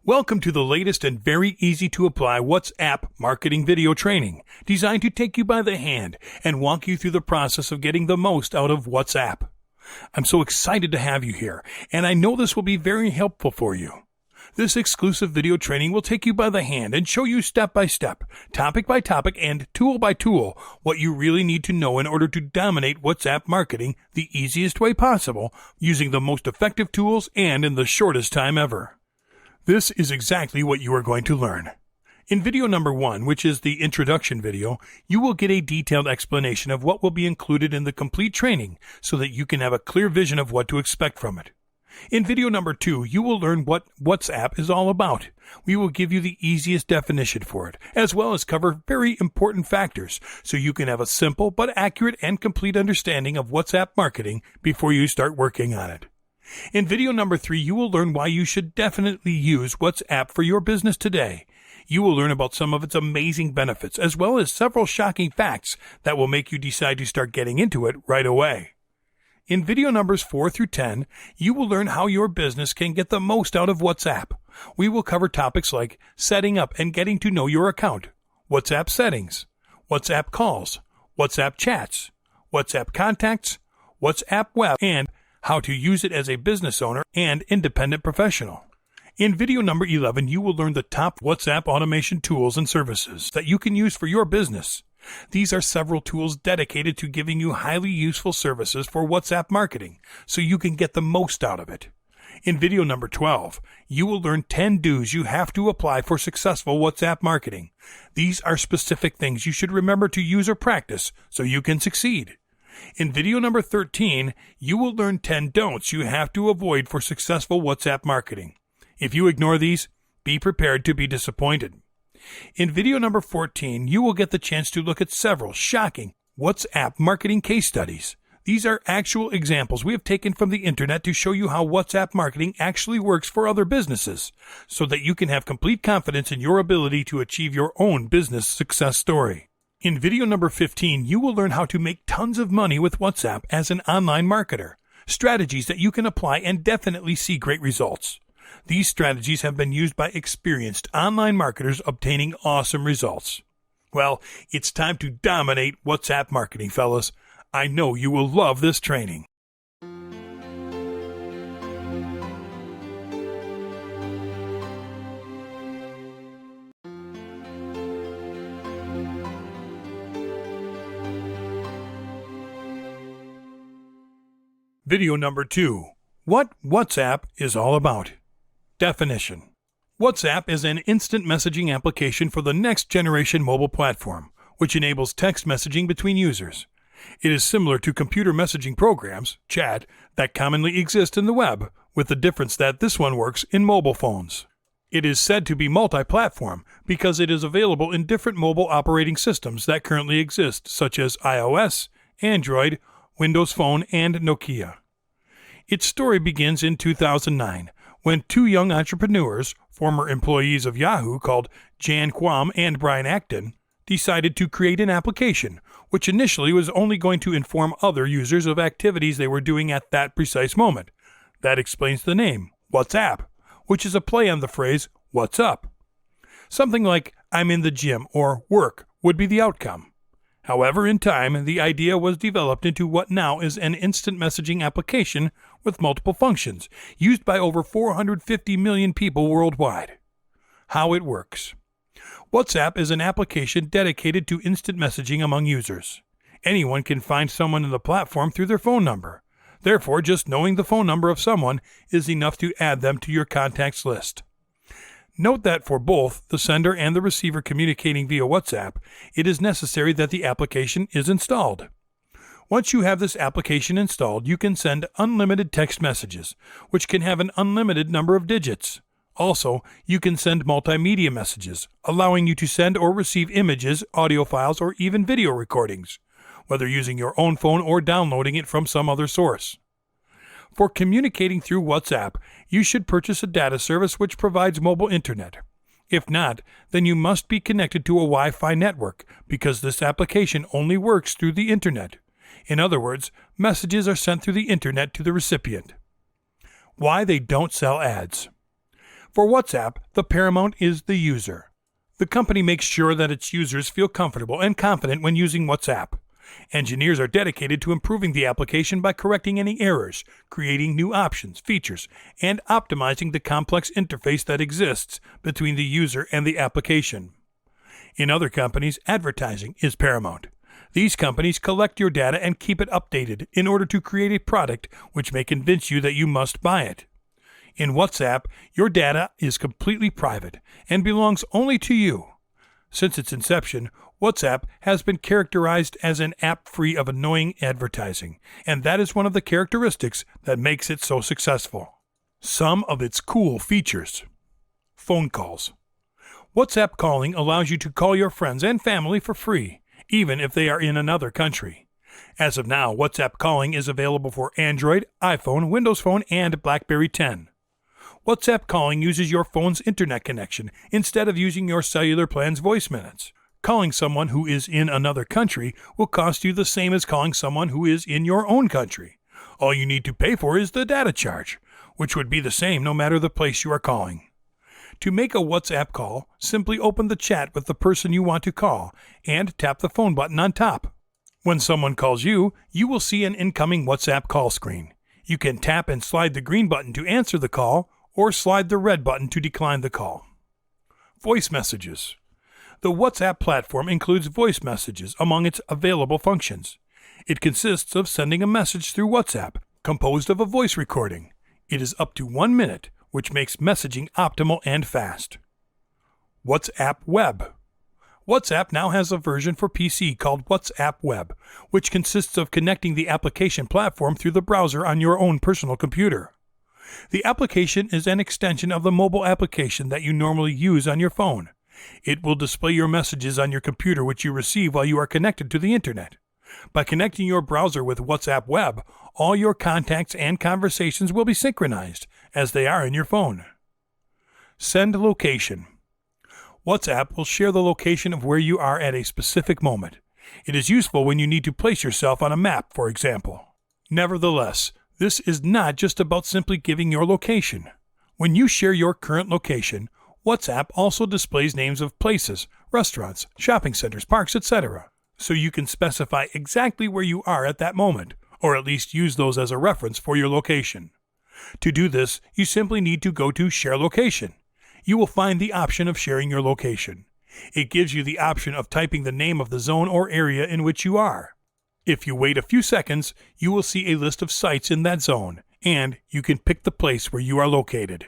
Welcome to the latest and very easy to apply WhatsApp marketing video training, designed to take you by the hand and walk you through the process of getting the most out of WhatsApp. I'm so excited to have you here, and I know this will be very helpful for you. This exclusive video training will take you by the hand and show you step by step, topic by topic, and tool by tool what you really need to know in order to dominate WhatsApp marketing the easiest way possible, using the most effective tools and in the shortest time ever. This is exactly what you are going to learn. In video number 1, which is the introduction video, you will get a detailed explanation of what will be included in the complete training so that you can have a clear vision of what to expect from it. In video number 2, you will learn what WhatsApp is all about. We will give you the easiest definition for it, as well as cover very important factors so you can have a simple but accurate and complete understanding of WhatsApp marketing before you start working on it. In video number 3, you will learn why you should definitely use WhatsApp for your business today. You will learn about some of its amazing benefits, as well as several shocking facts that will make you decide to start getting into it right away. In video numbers 4 through 10, you will learn how your business can get the most out of WhatsApp. We will cover topics like setting up and getting to know your account, WhatsApp settings, WhatsApp calls, WhatsApp chats, WhatsApp contacts, WhatsApp web, and how to use it as a business owner and independent professional. In video number 11, you will learn the top WhatsApp automation tools and services that you can use for your business. These are several tools dedicated to giving you highly useful services for WhatsApp marketing, so you can get the most out of it. In video number 12, you will learn 10 do's you have to apply for successful WhatsApp marketing. These are specific things you should remember to use or practice so you can succeed. In video number 13, you will learn 10 don'ts you have to avoid for successful WhatsApp marketing. If you ignore these, be prepared to be disappointed. In video number 14, you will get the chance to look at several shocking WhatsApp marketing case studies. These are actual examples we have taken from the internet to show you how WhatsApp marketing actually works for other businesses, so that you can have complete confidence in your ability to achieve your own business success story. In video number 15, you will learn how to make tons of money with WhatsApp as an online marketer, strategies that you can apply and definitely see great results. These strategies have been used by experienced online marketers obtaining awesome results. Well, it's time to dominate WhatsApp marketing, fellas. I know you will love this training. Video number 2. What WhatsApp is all about. Definition. WhatsApp is an instant messaging application for the next generation mobile platform, which enables text messaging between users. It is similar to computer messaging programs, chat, that commonly exist in the web, with the difference that this one works in mobile phones. It is said to be multi-platform because it is available in different mobile operating systems that currently exist, such as iOS, Android, Windows Phone, and Nokia. Its story begins in 2009, when two young entrepreneurs, former employees of Yahoo called Jan Quam and Brian Acton, decided to create an application, which initially was only going to inform other users of activities they were doing at that precise moment. That explains the name, WhatsApp, which is a play on the phrase, "What's up?" Something like, "I'm in the gym," or "work" would be the outcome. However, in time, the idea was developed into what now is an instant messaging application with multiple functions, used by over 450 million people worldwide. How it works. WhatsApp is an application dedicated to instant messaging among users. Anyone can find someone in the platform through their phone number. Therefore, just knowing the phone number of someone is enough to add them to your contacts list. Note that for both the sender and the receiver communicating via WhatsApp, it is necessary that the application is installed. Once you have this application installed, you can send unlimited text messages, which can have an unlimited number of digits. Also, you can send multimedia messages, allowing you to send or receive images, audio files, or even video recordings, whether using your own phone or downloading it from some other source. For communicating through WhatsApp, you should purchase a data service which provides mobile internet. If not, then you must be connected to a Wi-Fi network because this application only works through the internet. In other words, messages are sent through the internet to the recipient. Why they don't sell ads. For WhatsApp, the paramount is the user. The company makes sure that its users feel comfortable and confident when using WhatsApp. Engineers are dedicated to improving the application by correcting any errors, creating new options, features, and optimizing the complex interface that exists between the user and the application. In other companies, advertising is paramount. These companies collect your data and keep it updated in order to create a product which may convince you that you must buy it. In WhatsApp, your data is completely private and belongs only to you. Since its inception, WhatsApp has been characterized as an app free of annoying advertising, and that is one of the characteristics that makes it so successful. Some of its cool features. Phone calls. WhatsApp calling allows you to call your friends and family for free, even if they are in another country. As of now, WhatsApp calling is available for Android, iPhone, Windows Phone, and BlackBerry 10. WhatsApp calling uses your phone's internet connection instead of using your cellular plan's voice minutes. Calling someone who is in another country will cost you the same as calling someone who is in your own country. All you need to pay for is the data charge, which would be the same no matter the place you are calling. To make a WhatsApp call, simply open the chat with the person you want to call and tap the phone button on top. When someone calls you, you will see an incoming WhatsApp call screen. You can tap and slide the green button to answer the call or slide the red button to decline the call. Voice messages. The WhatsApp platform includes voice messages among its available functions. It consists of sending a message through WhatsApp, composed of a voice recording. It is up to 1 minute, which makes messaging optimal and fast. WhatsApp Web. WhatsApp now has a version for PC called WhatsApp Web, which consists of connecting the application platform through the browser on your own personal computer. The application is an extension of the mobile application that you normally use on your phone. It will display your messages on your computer which you receive while you are connected to the internet. By connecting your browser with WhatsApp Web, all your contacts and conversations will be synchronized, as they are in your phone. Send location. WhatsApp will share the location of where you are at a specific moment. It is useful when you need to place yourself on a map, for example. Nevertheless, this is not just about simply giving your location. When you share your current location, WhatsApp also displays names of places, restaurants, shopping centers, parks, etc., so you can specify exactly where you are at that moment, or at least use those as a reference for your location. To do this, you simply need to go to Share Location. You will find the option of sharing your location. It gives you the option of typing the name of the zone or area in which you are. If you wait a few seconds, you will see a list of sites in that zone, and you can pick the place where you are located.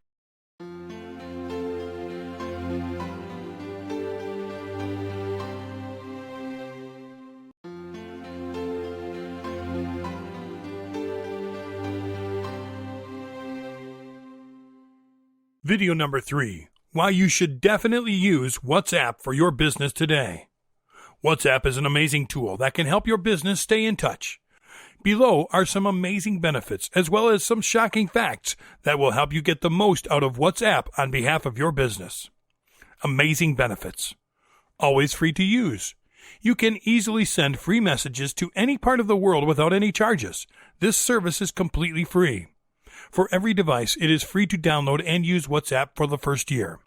Video number 3. Why you should definitely use WhatsApp for your business today. WhatsApp is an amazing tool that can help your business stay in touch. Below are some amazing benefits as well as some shocking facts that will help you get the most out of WhatsApp on behalf of your business. Amazing benefits. Always free to use. You can easily send free messages to any part of the world without any charges. This service is completely free. For every device, it is free to download and use WhatsApp for the first year.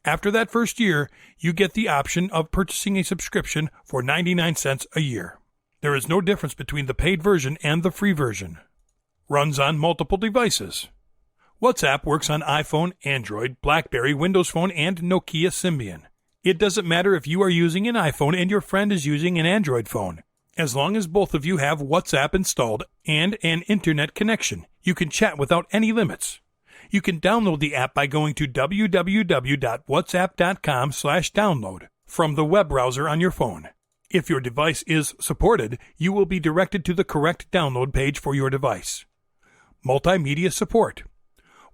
After that first year, you get the option of purchasing a subscription for 99 cents a year. There is no difference between the paid version and the free version. Runs on multiple devices. WhatsApp works on iPhone, Android, BlackBerry, Windows Phone, and Nokia Symbian. It doesn't matter if you are using an iPhone and your friend is using an Android phone. As long as both of you have WhatsApp installed and an internet connection, you can chat without any limits. You can download the app by going to www.whatsapp.com/download from the web browser on your phone. If your device is supported, you will be directed to the correct download page for your device. Multimedia support.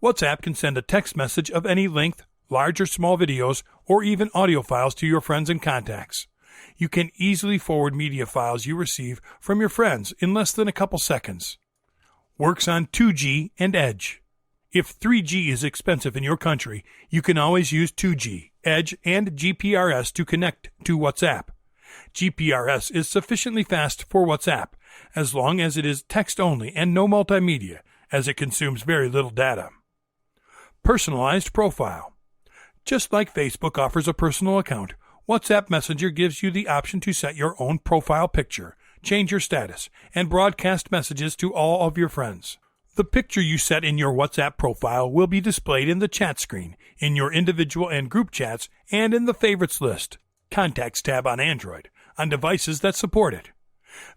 WhatsApp can send a text message of any length, large or small videos, or even audio files to your friends and contacts. You can easily forward media files you receive from your friends in less than a couple seconds. Works on 2G and Edge. If 3G is expensive in your country, you can always use 2G, Edge, and GPRS to connect to WhatsApp. GPRS is sufficiently fast for WhatsApp, as long as it is text only and no multimedia, as it consumes very little data. Personalized profile. Just like Facebook offers a personal account, WhatsApp Messenger gives you the option to set your own profile picture, change your status, and broadcast messages to all of your friends. The picture you set in your WhatsApp profile will be displayed in the chat screen, in your individual and group chats, and in the favorites list, Contacts tab on Android, on devices that support it.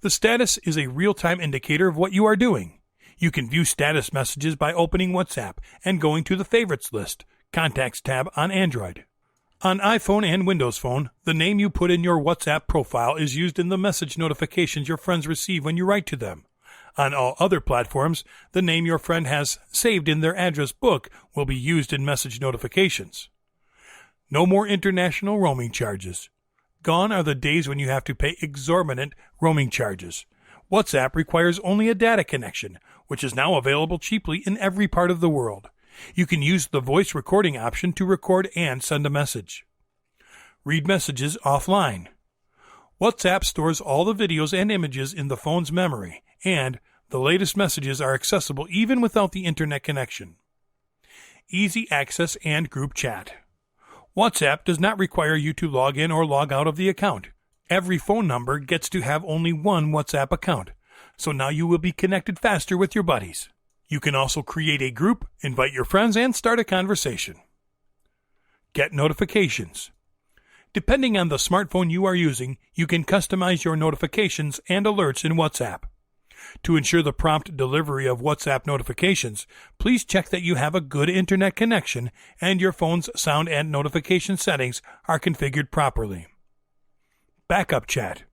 The status is a real-time indicator of what you are doing. You can view status messages by opening WhatsApp and going to the favorites list, Contacts tab on Android. On iPhone and Windows Phone, the name you put in your WhatsApp profile is used in the message notifications your friends receive when you write to them. On all other platforms, the name your friend has saved in their address book will be used in message notifications. No more international roaming charges. Gone are the days when you have to pay exorbitant roaming charges. WhatsApp requires only a data connection, which is now available cheaply in every part of the world. You can use the voice recording option to record and send a message. Read messages offline. WhatsApp stores all the videos and images in the phone's memory, and the latest messages are accessible even without the internet connection. Easy access and group chat. WhatsApp does not require you to log in or log out of the account. Every phone number gets to have only one WhatsApp account, so now you will be connected faster with your buddies. You can also create a group, invite your friends, and start a conversation. Get notifications. Depending on the smartphone you are using, you can customize your notifications and alerts in WhatsApp. To ensure the prompt delivery of WhatsApp notifications, please check that you have a good internet connection and your phone's sound and notification settings are configured properly. Backup chat.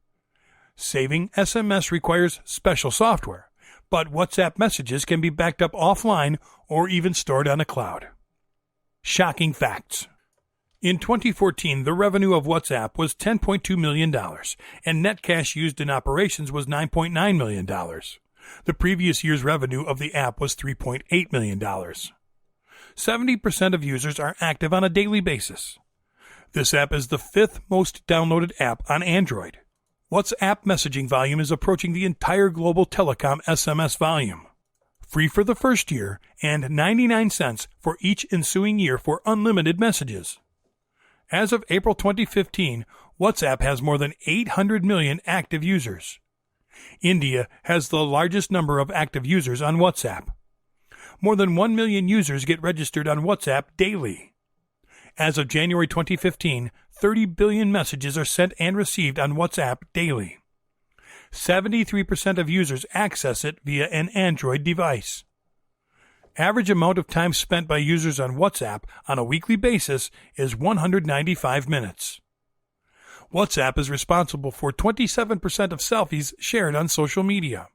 Saving SMS requires special software, but WhatsApp messages can be backed up offline or even stored on a cloud. Shocking facts. In 2014, the revenue of WhatsApp was $10.2 million, and net cash used in operations was $9.9 million. The previous year's revenue of the app was $3.8 million. 70% of users are active on a daily basis. This app is the 5th most downloaded app on Android. WhatsApp messaging volume is approaching the entire global telecom SMS volume. Free for the first year and 99 cents for each ensuing year for unlimited messages. As of April 2015, WhatsApp has more than 800 million active users. India has the largest number of active users on WhatsApp. More than 1 million users get registered on WhatsApp daily. As of January 2015, 30 billion messages are sent and received on WhatsApp daily. 73% of users access it via an Android device. Average amount of time spent by users on WhatsApp on a weekly basis is 195 minutes. WhatsApp is responsible for 27% of selfies shared on social media.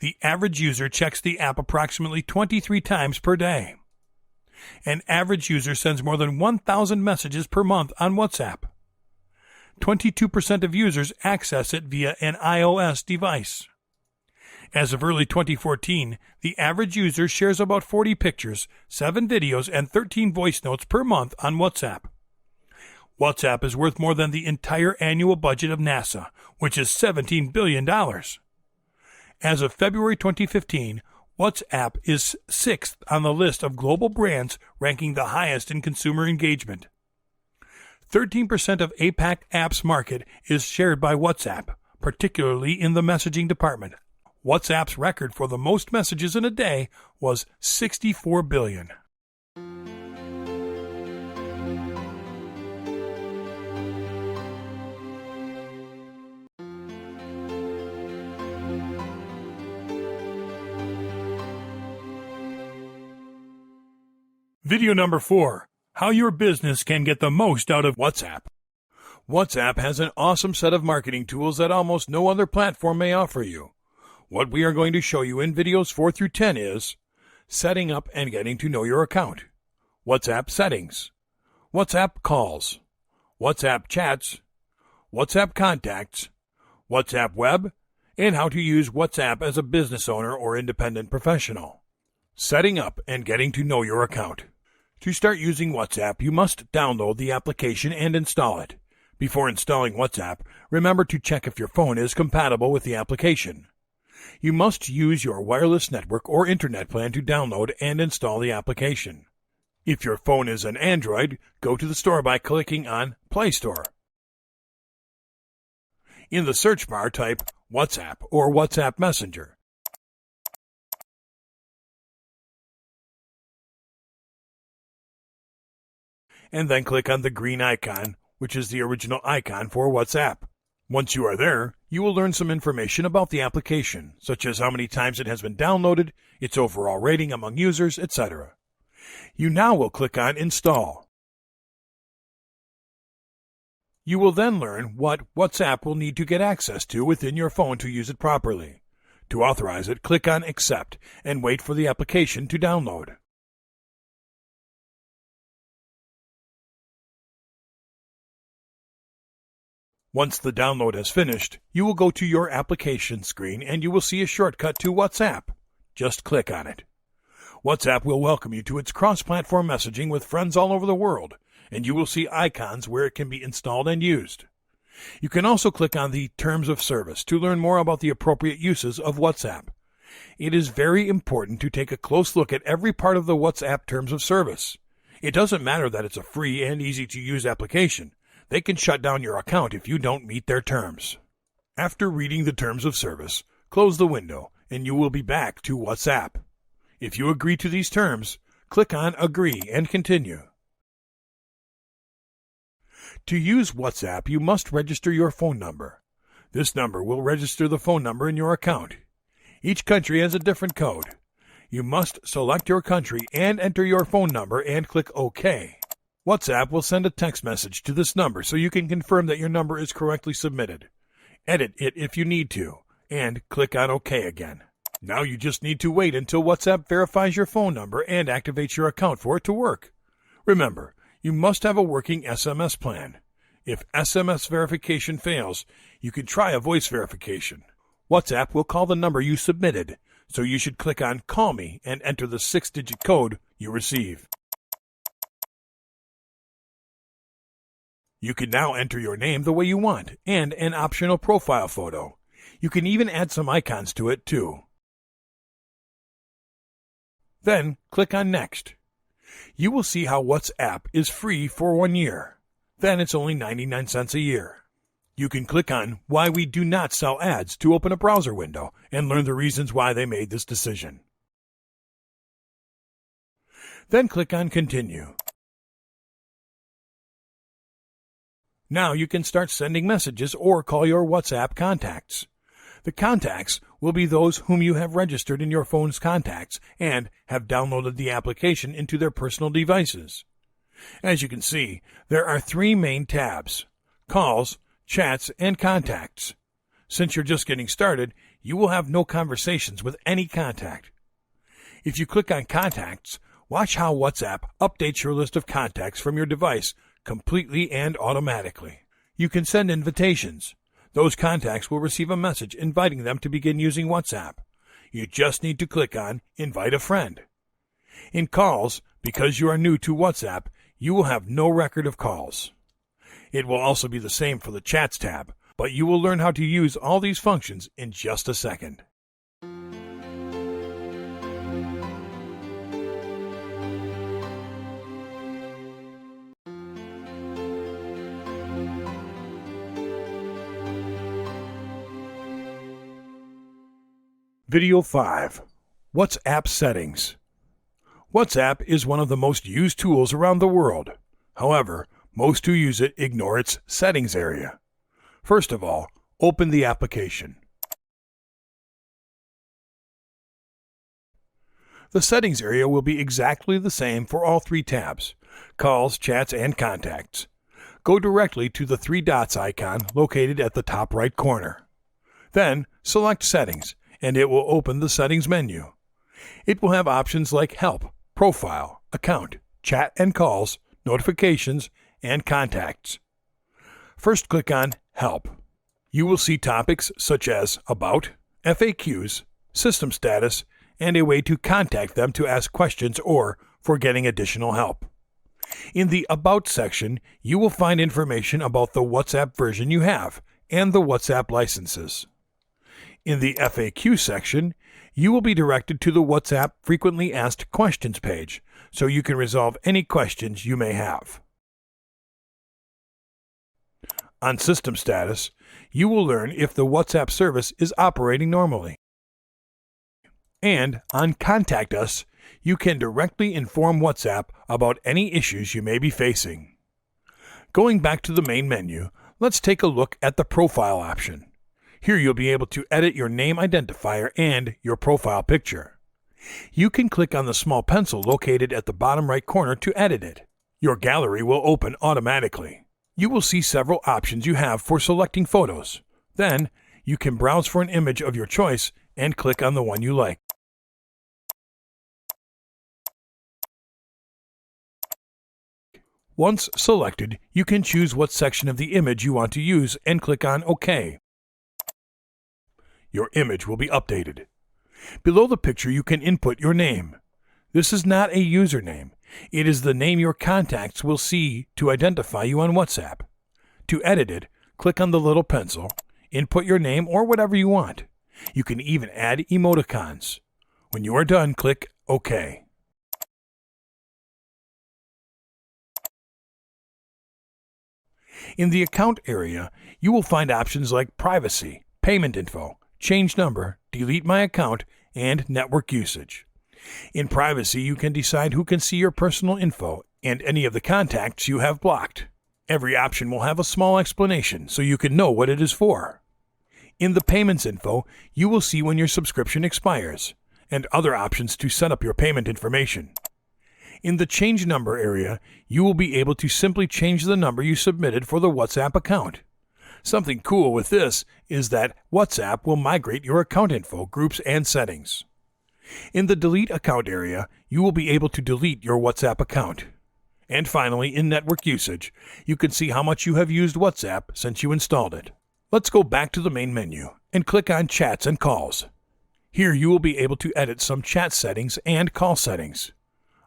The average user checks the app approximately 23 times per day. An average user sends more than 1,000 messages per month on WhatsApp. 22% of users access it via an iOS device. As of early 2014, the average user shares about 40 pictures, 7 videos, and 13 voice notes per month on WhatsApp. WhatsApp is worth more than the entire annual budget of NASA, which is $17 billion. As of February 2015, WhatsApp is 6th on the list of global brands ranking the highest in consumer engagement. 13% of APAC apps market is shared by WhatsApp, particularly in the messaging department. WhatsApp's record for the most messages in a day was 64 billion. Video number 4. How your business can get the most out of WhatsApp. WhatsApp has an awesome set of marketing tools that almost no other platform may offer you. What we are going to show you in videos 4 through 10 is setting up and getting to know your account, WhatsApp settings, WhatsApp calls, WhatsApp chats, WhatsApp contacts, WhatsApp web, and how to use WhatsApp as a business owner or independent professional. Setting up and getting to know your account. To start using WhatsApp, you must download the application and install it. Before installing WhatsApp, remember to check if your phone is compatible with the application. You must use your wireless network or internet plan to download and install the application. If your phone is an Android, go to the store by clicking on Play Store. In the search bar, type WhatsApp or WhatsApp Messenger. And then click on the green icon, which is the original icon for WhatsApp. Once you are there, you will learn some information about the application, such as how many times it has been downloaded, its overall rating among users, etc. You now will click on Install. You will then learn what WhatsApp will need to get access to within your phone to use it properly. To authorize it, click on Accept and wait for the application to download. Once the download has finished, you will go to your application screen and you will see a shortcut to WhatsApp. Just click on it. WhatsApp will welcome you to its cross-platform messaging with friends all over the world, and you will see icons where it can be installed and used. You can also click on the Terms of Service to learn more about the appropriate uses of WhatsApp. It is very important to take a close look at every part of the WhatsApp Terms of Service. It doesn't matter that it's a free and easy-to-use application. They can shut down your account if you don't meet their terms. After reading the Terms of Service, close the window, and you will be back to WhatsApp. If you agree to these terms, click on Agree and Continue. To use WhatsApp, you must register your phone number. This number will register the phone number in your account. Each country has a different code. You must select your country and enter your phone number and click OK. WhatsApp will send a text message to this number so you can confirm that your number is correctly submitted. Edit it if you need to, and click on OK again. Now you just need to wait until WhatsApp verifies your phone number and activates your account for it to work. Remember, you must have a working SMS plan. If SMS verification fails, you can try a voice verification. WhatsApp will call the number you submitted, so you should click on Call Me and enter the 6-digit code you receive. You can now enter your name the way you want and an optional profile photo. You can even add some icons to it too. Then click on Next. You will see how WhatsApp is free for 1 year. Then it's only 99 cents a year. You can click on Why We Do Not Sell Ads to open a browser window and learn the reasons why they made this decision. Then click on Continue. Now you can start sending messages or call your WhatsApp contacts. The contacts will be those whom you have registered in your phone's contacts and have downloaded the application into their personal devices. As you can see, there are 3 main tabs: Calls, Chats, and Contacts. Since you're just getting started, you will have no conversations with any contact. If you click on Contacts, watch how WhatsApp updates your list of contacts from your device completely and automatically. You can send invitations. Those contacts will receive a message inviting them to begin using WhatsApp. You just need to click on Invite a Friend. In Calls, because you are new to WhatsApp, you will have no record of calls. It will also be the same for the Chats tab, but you will learn how to use all these functions in just a second. Video 5. WhatsApp Settings. WhatsApp is one of the most used tools around the world. However, most who use it ignore its settings area. First of all, open the application. The settings area will be exactly the same for all 3 tabs: Calls, Chats, and Contacts. Go directly to the 3 dots icon located at the top right corner. Then select Settings, and it will open the Settings menu. It will have options like Help, Profile, Account, Chat and Calls, Notifications, and Contacts. First click on Help. You will see topics such as About, FAQs, System Status, and a way to contact them to ask questions or for getting additional help. In the About section, you will find information about the WhatsApp version you have and the WhatsApp licenses. In the FAQ section, you will be directed to the WhatsApp Frequently Asked Questions page, so you can resolve any questions you may have. On System Status, you will learn if the WhatsApp service is operating normally. And on Contact Us, you can directly inform WhatsApp about any issues you may be facing. Going back to the main menu, let's take a look at the Profile option. Here you'll be able to edit your name identifier and your profile picture. You can click on the small pencil located at the bottom right corner to edit it. Your gallery will open automatically. You will see several options you have for selecting photos. Then, you can browse for an image of your choice and click on the one you like. Once selected, you can choose what section of the image you want to use and click on OK. Your image will be updated. Below the picture, you can input your name. This is not a username. It is the name your contacts will see to identify you on WhatsApp. To edit it, click on the little pencil, input your name or whatever you want. You can even add emoticons. When you are done, click OK. In the Account area, you will find options like Privacy, Payment Info, Change Number, Delete My Account, and Network Usage. In Privacy, you can decide who can see your personal info and any of the contacts you have blocked. Every option will have a small explanation so you can know what it is for. In the Payments info, you will see when your subscription expires, and other options to set up your payment information. In the Change Number area, you will be able to simply change the number you submitted for the WhatsApp account. Something cool with this is that WhatsApp will migrate your account info, groups, and settings. In the Delete Account area, you will be able to delete your WhatsApp account. And finally, in Network Usage, you can see how much you have used WhatsApp since you installed it. Let's go back to the main menu and click on Chats and Calls. Here you will be able to edit some chat settings and call settings.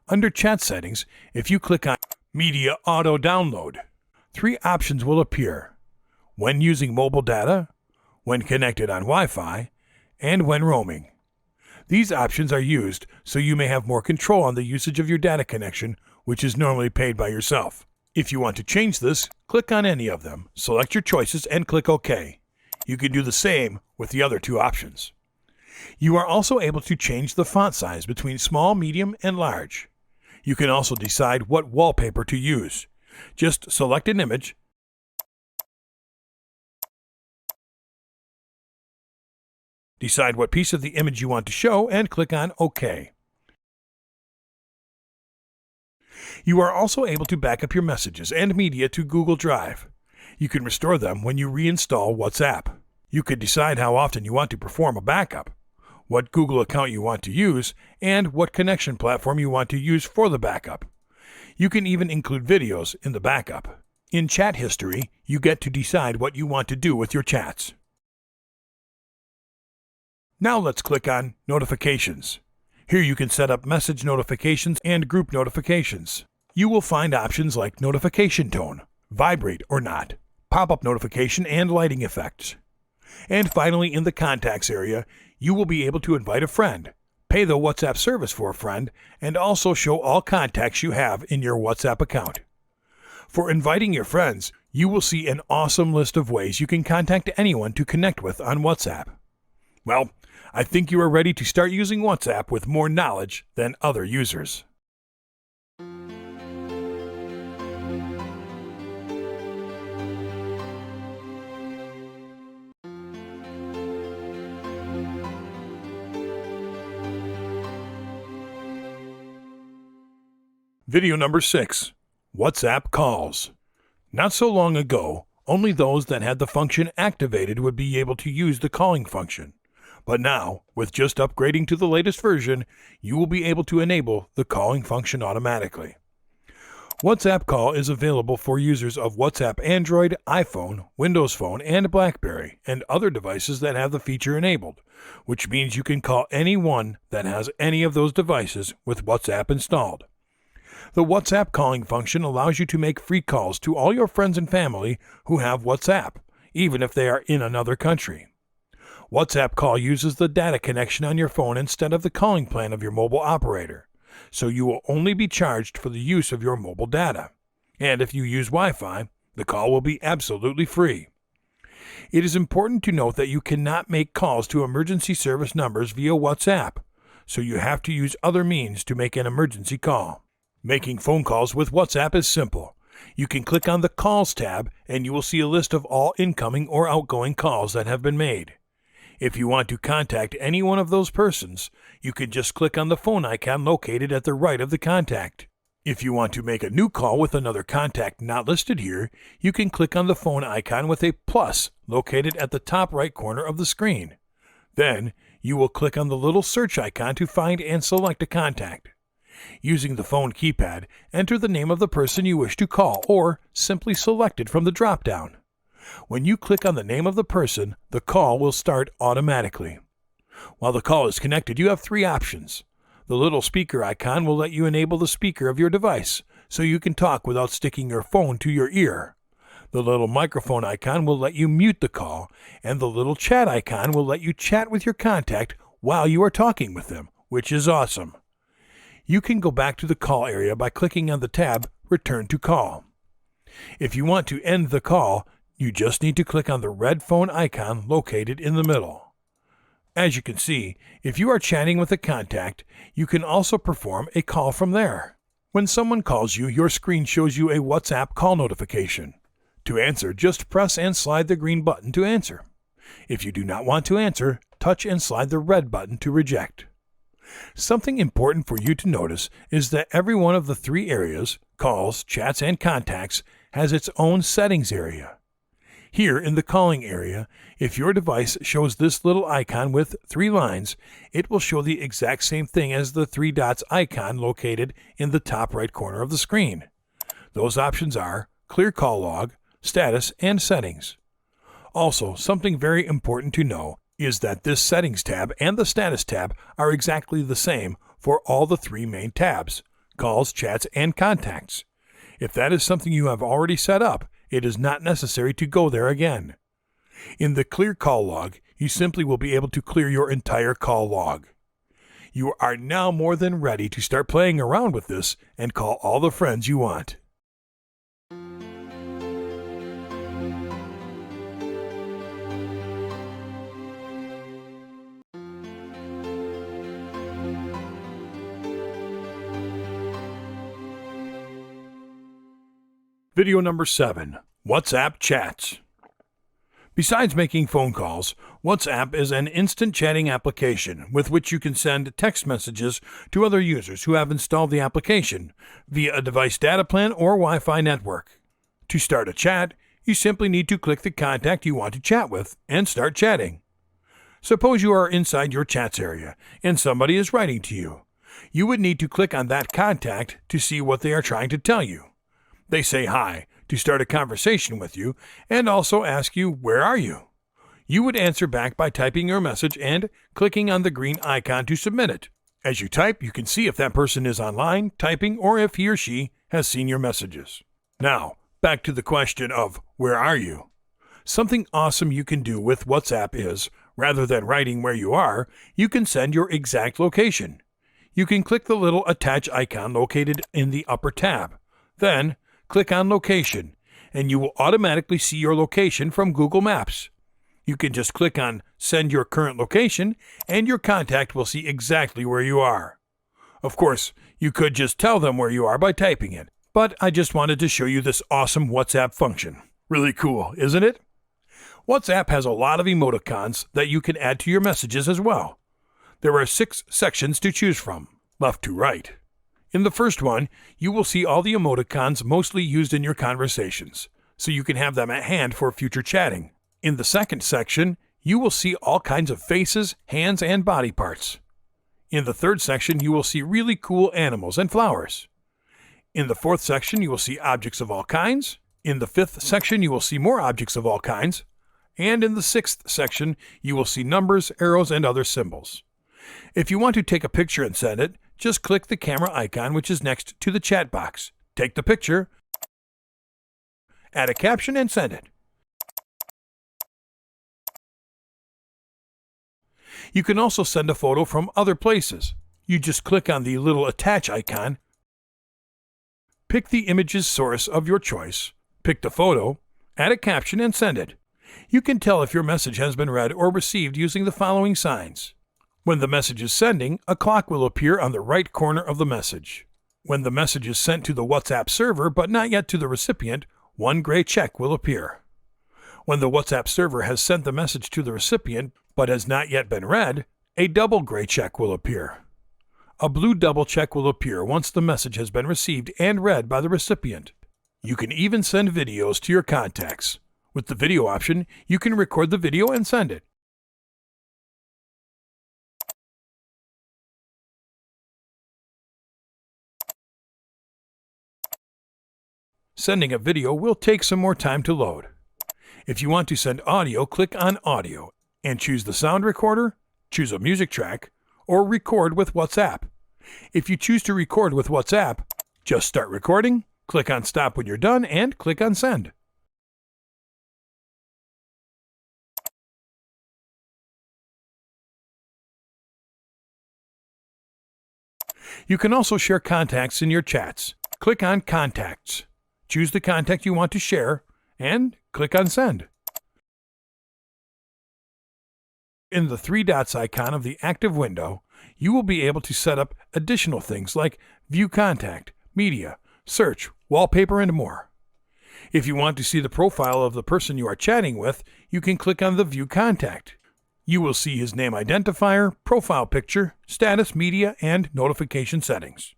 Under Chat Settings, if you click on Media Auto Download, 3 options will appear: when using mobile data, when connected on Wi-Fi, and when roaming. These options are used so you may have more control on the usage of your data connection, which is normally paid by yourself. If you want to change this, click on any of them, select your choices, and click OK. You can do the same with the other 2 options. You are also able to change the font size between small, medium, and large. You can also decide what wallpaper to use. Just select an image, decide what piece of the image you want to show, and click on OK. You are also able to back up your messages and media to Google Drive. You can restore them when you reinstall WhatsApp. You could decide how often you want to perform a backup, what Google account you want to use, and what connection platform you want to use for the backup. You can even include videos in the backup. In Chat History, you get to decide what you want to do with your chats. Now let's click on Notifications. Here you can set up message notifications and group notifications. You will find options like notification tone, vibrate or not, pop-up notification, and lighting effects. And finally, in the Contacts area, you will be able to invite a friend, pay the WhatsApp service for a friend, and also show all contacts you have in your WhatsApp account. For inviting your friends, you will see an awesome list of ways you can contact anyone to connect with on WhatsApp. Well, I think you are ready to start using WhatsApp with more knowledge than other users. Video number 6. WhatsApp Calls. Not so long ago, only those that had the function activated would be able to use the calling function. But now, with just upgrading to the latest version, you will be able to enable the calling function automatically. WhatsApp Call is available for users of WhatsApp Android, iPhone, Windows Phone, and BlackBerry, and other devices that have the feature enabled, which means you can call anyone that has any of those devices with WhatsApp installed. The WhatsApp calling function allows you to make free calls to all your friends and family who have WhatsApp, even if they are in another country. WhatsApp Call uses the data connection on your phone instead of the calling plan of your mobile operator, so you will only be charged for the use of your mobile data. And if you use Wi-Fi, the call will be absolutely free. It is important to note that you cannot make calls to emergency service numbers via WhatsApp, so you have to use other means to make an emergency call. Making phone calls with WhatsApp is simple. You can click on the Calls tab and you will see a list of all incoming or outgoing calls that have been made. If you want to contact any one of those persons, you can just click on the phone icon located at the right of the contact. If you want to make a new call with another contact not listed here, you can click on the phone icon with a plus located at the top right corner of the screen. Then, you will click on the little search icon to find and select a contact. Using the phone keypad, enter the name of the person you wish to call or simply select it from the drop-down. When you click on the name of the person, the call will start automatically. While the call is connected, you have three options. The little speaker icon will let you enable the speaker of your device, so you can talk without sticking your phone to your ear. The little microphone icon will let you mute the call, and the little chat icon will let you chat with your contact while you are talking with them, which is awesome. You can go back to the call area by clicking on the tab Return to Call. If you want to end the call, you just need to click on the red phone icon located in the middle. As you can see, if you are chatting with a contact, you can also perform a call from there. When someone calls you, your screen shows you a WhatsApp call notification. To answer, just press and slide the green button to answer. If you do not want to answer, touch and slide the red button to reject. Something important for you to notice is that every one of the three areas, calls, chats, and contacts, has its own settings area. Here in the calling area, if your device shows this little icon with three lines, it will show the exact same thing as the three dots icon located in the top right corner of the screen. Those options are Clear Call Log, Status, and Settings. Also, something very important to know is that this Settings tab and the Status tab are exactly the same for all the three main tabs, calls, chats, and contacts. If that is something you have already set up, it is not necessary to go there again. In the Clear Call Log, you simply will be able to clear your entire call log. You are now more than ready to start playing around with this and call all the friends you want. Video number 7. WhatsApp Chats. Besides making phone calls, WhatsApp is an instant chatting application with which you can send text messages to other users who have installed the application via a device data plan or Wi-Fi network. To start a chat, you simply need to click the contact you want to chat with and start chatting. Suppose you are inside your chats area and somebody is writing to you. You would need to click on that contact to see what they are trying to tell you. They say hi to start a conversation with you and also ask you, "Where are you?" You would answer back by typing your message and clicking on the green icon to submit it. As you type, you can see if that person is online, typing, or if he or she has seen your messages. Now, back to the question of, where are you? Something awesome you can do with WhatsApp is, rather than writing where you are, you can send your exact location. You can click the little attach icon located in the upper tab. Then, click on Location, and you will automatically see your location from Google Maps. You can just click on Send Your Current Location, and your contact will see exactly where you are. Of course, you could just tell them where you are by typing it, but I just wanted to show you this awesome WhatsApp function. Really cool, isn't it? WhatsApp has a lot of emoticons that you can add to your messages as well. There are 6 sections to choose from, left to right. In the first one, you will see all the emoticons mostly used in your conversations, so you can have them at hand for future chatting. In the second section, you will see all kinds of faces, hands, and body parts. In the third section, you will see really cool animals and flowers. In the fourth section, you will see objects of all kinds. In the fifth section, you will see more objects of all kinds. And in the sixth section, you will see numbers, arrows, and other symbols. If you want to take a picture and send it, just click the camera icon which is next to the chat box. Take the picture, add a caption, and send it. You can also send a photo from other places. You just click on the little attach icon, pick the image's source of your choice, pick the photo, add a caption, and send it. You can tell if your message has been read or received using the following signs. When the message is sending, a clock will appear on the right corner of the message. When the message is sent to the WhatsApp server but not yet to the recipient, one gray check will appear. When the WhatsApp server has sent the message to the recipient but has not yet been read, a double gray check will appear. A blue double check will appear once the message has been received and read by the recipient. You can even send videos to your contacts. With the video option, you can record the video and send it. Sending a video will take some more time to load. If you want to send audio, click on Audio and choose the sound recorder, choose a music track, or record with WhatsApp. If you choose to record with WhatsApp, just start recording, click on Stop when you're done, and click on Send. You can also share contacts in your chats. Click on Contacts. Choose the contact you want to share, and click on Send. In the three dots icon of the active window, you will be able to set up additional things like View Contact, Media, Search, Wallpaper, and more. If you want to see the profile of the person you are chatting with, you can click on the View Contact. You will see his name identifier, profile picture, status, media, and notification settings.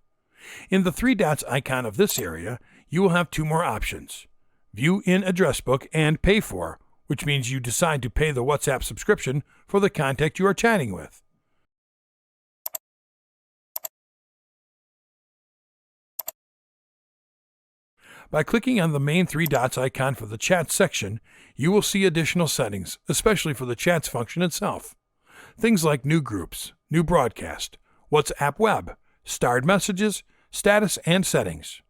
In the three dots icon of this area, you will have two more options: View in Address Book and Pay For, which means you decide to pay the WhatsApp subscription for the contact you are chatting with. By clicking on the main three dots icon for the chat section, you will see additional settings, especially for the chats function itself. Things like new groups, new broadcast, WhatsApp web, starred messages, status, and settings.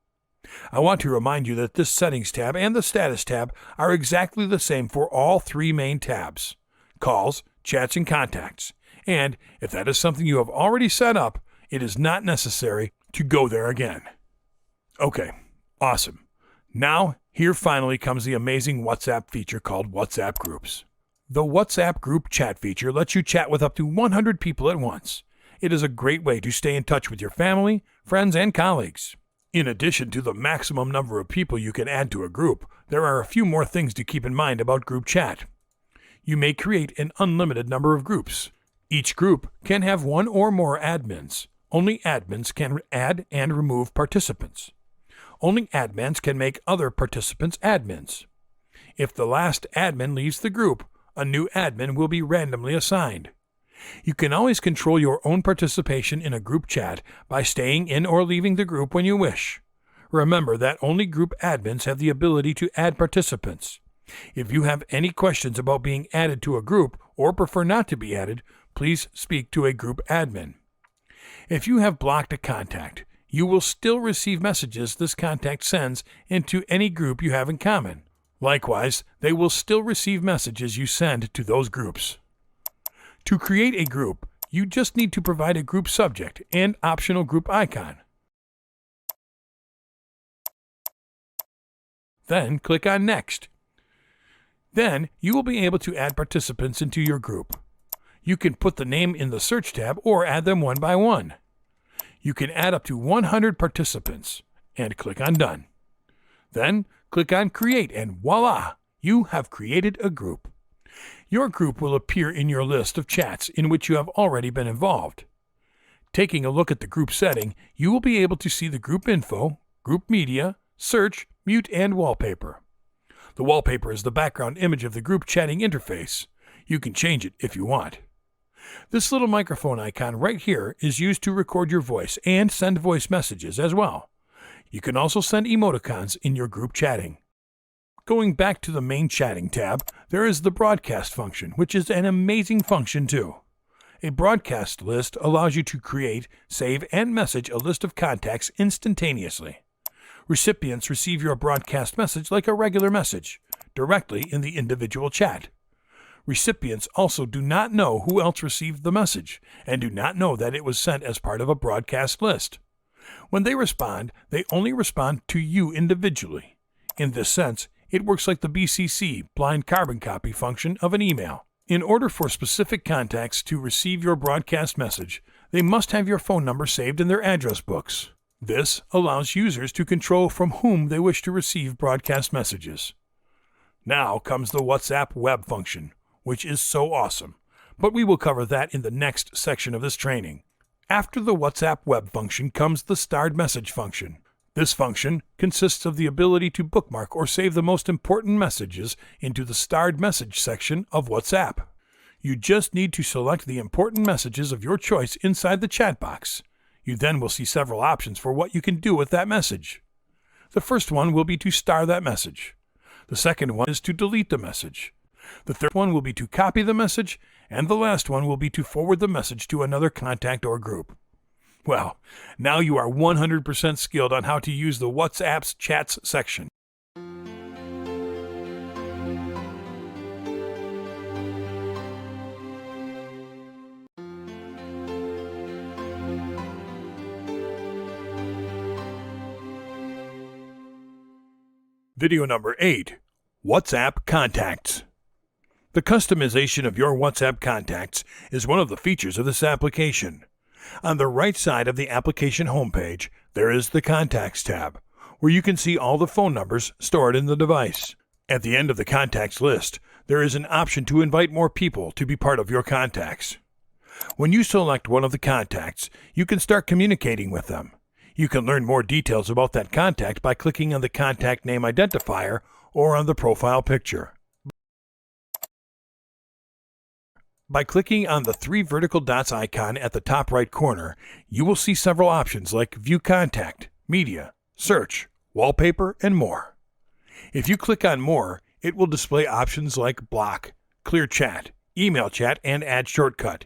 I want to remind you that this Settings tab and the Status tab are exactly the same for all three main tabs: Calls, Chats, and Contacts. And if that is something you have already set up, it is not necessary to go there again. Okay, awesome. Now, here finally comes the amazing WhatsApp feature called WhatsApp Groups. The WhatsApp Group Chat feature lets you chat with up to 100 people at once. It is a great way to stay in touch with your family, friends, and colleagues. In addition to the maximum number of people you can add to a group, there are a few more things to keep in mind about group chat. You may create an unlimited number of groups. Each group can have one or more admins. Only admins can add and remove participants. Only admins can make other participants admins. If the last admin leaves the group, a new admin will be randomly assigned. You can always control your own participation in a group chat by staying in or leaving the group when you wish. Remember that only group admins have the ability to add participants. If you have any questions about being added to a group or prefer not to be added, please speak to a group admin. If you have blocked a contact, you will still receive messages this contact sends into any group you have in common. Likewise, they will still receive messages you send to those groups. To create a group, you just need to provide a group subject and optional group icon. Then click on Next. Then you will be able to add participants into your group. You can put the name in the Search tab or add them one by one. You can add up to 100 participants and click on Done. Then click on Create and voila! You have created a group. Your group will appear in your list of chats in which you have already been involved. Taking a look at the group setting, you will be able to see the group info, group media, search, mute, and wallpaper. The wallpaper is the background image of the group chatting interface. You can change it if you want. This little microphone icon right here is used to record your voice and send voice messages as well. You can also send emoticons in your group chatting. Going back to the main chatting tab, there is the broadcast function, which is an amazing function too. A broadcast list allows you to create, save, and message a list of contacts instantaneously. Recipients receive your broadcast message like a regular message, directly in the individual chat. Recipients also do not know who else received the message and do not know that it was sent as part of a broadcast list. When they respond, they only respond to you individually. In this sense, it works like the BCC, blind carbon copy function of an email. In order for specific contacts to receive your broadcast message, they must have your phone number saved in their address books. This allows users to control from whom they wish to receive broadcast messages. Now comes the WhatsApp web function, which is so awesome, but we will cover that in the next section of this training. After the WhatsApp web function comes the starred message function. This function consists of the ability to bookmark or save the most important messages into the starred message section of WhatsApp. You just need to select the important messages of your choice inside the chat box. You then will see several options for what you can do with that message. The first one will be to star that message. The second one is to delete the message. The third one will be to copy the message, and the last one will be to forward the message to another contact or group. Well, now you are 100% skilled on how to use the WhatsApp's chats section. Video number 8. WhatsApp Contacts. The customization of your WhatsApp contacts is one of the features of this application. On the right side of the application homepage, there is the Contacts tab, where you can see all the phone numbers stored in the device. At the end of the contacts list, there is an option to invite more people to be part of your contacts. When you select one of the contacts, you can start communicating with them. You can learn more details about that contact by clicking on the contact name identifier or on the profile picture. By clicking on the 3 vertical dots icon at the top right corner, you will see several options like View Contact, Media, Search, Wallpaper, and more. If you click on More, it will display options like Block, Clear Chat, Email Chat, and Add Shortcut.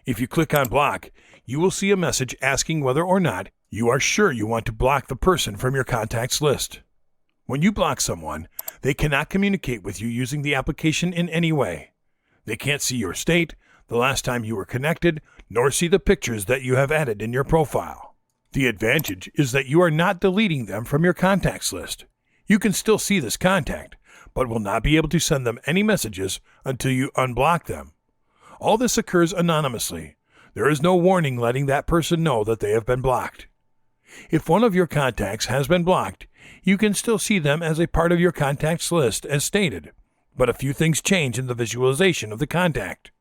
If you click on Block, you will see a message asking whether or not you are sure you want to block the person from your contacts list. When you block someone, they cannot communicate with you using the application in any way. They can't see your state, the last time you were connected, nor see the pictures that you have added in your profile. The advantage is that you are not deleting them from your contacts list. You can still see this contact, but will not be able to send them any messages until you unblock them. All this occurs anonymously. There is no warning letting that person know that they have been blocked. If one of your contacts has been blocked, you can still see them as a part of your contacts list as stated, but a few things change in the visualization of the contact.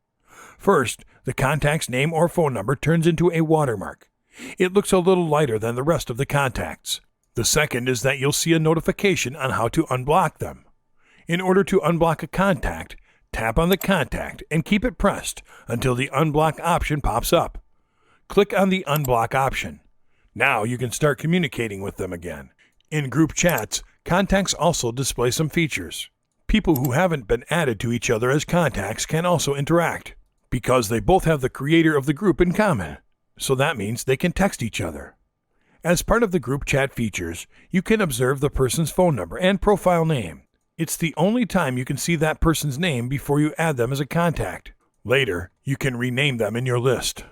First, the contact's name or phone number turns into a watermark. It looks a little lighter than the rest of the contacts. The second is that you'll see a notification on how to unblock them. In order to unblock a contact, tap on the contact and keep it pressed until the unblock option pops up. Click on the unblock option. Now you can start communicating with them again. In group chats, contacts also display some features. People who haven't been added to each other as contacts can also interact, because they both have the creator of the group in common. So that means they can text each other. As part of the group chat features, you can observe the person's phone number and profile name. It's the only time you can see that person's name before you add them as a contact. Later, you can rename them in your list.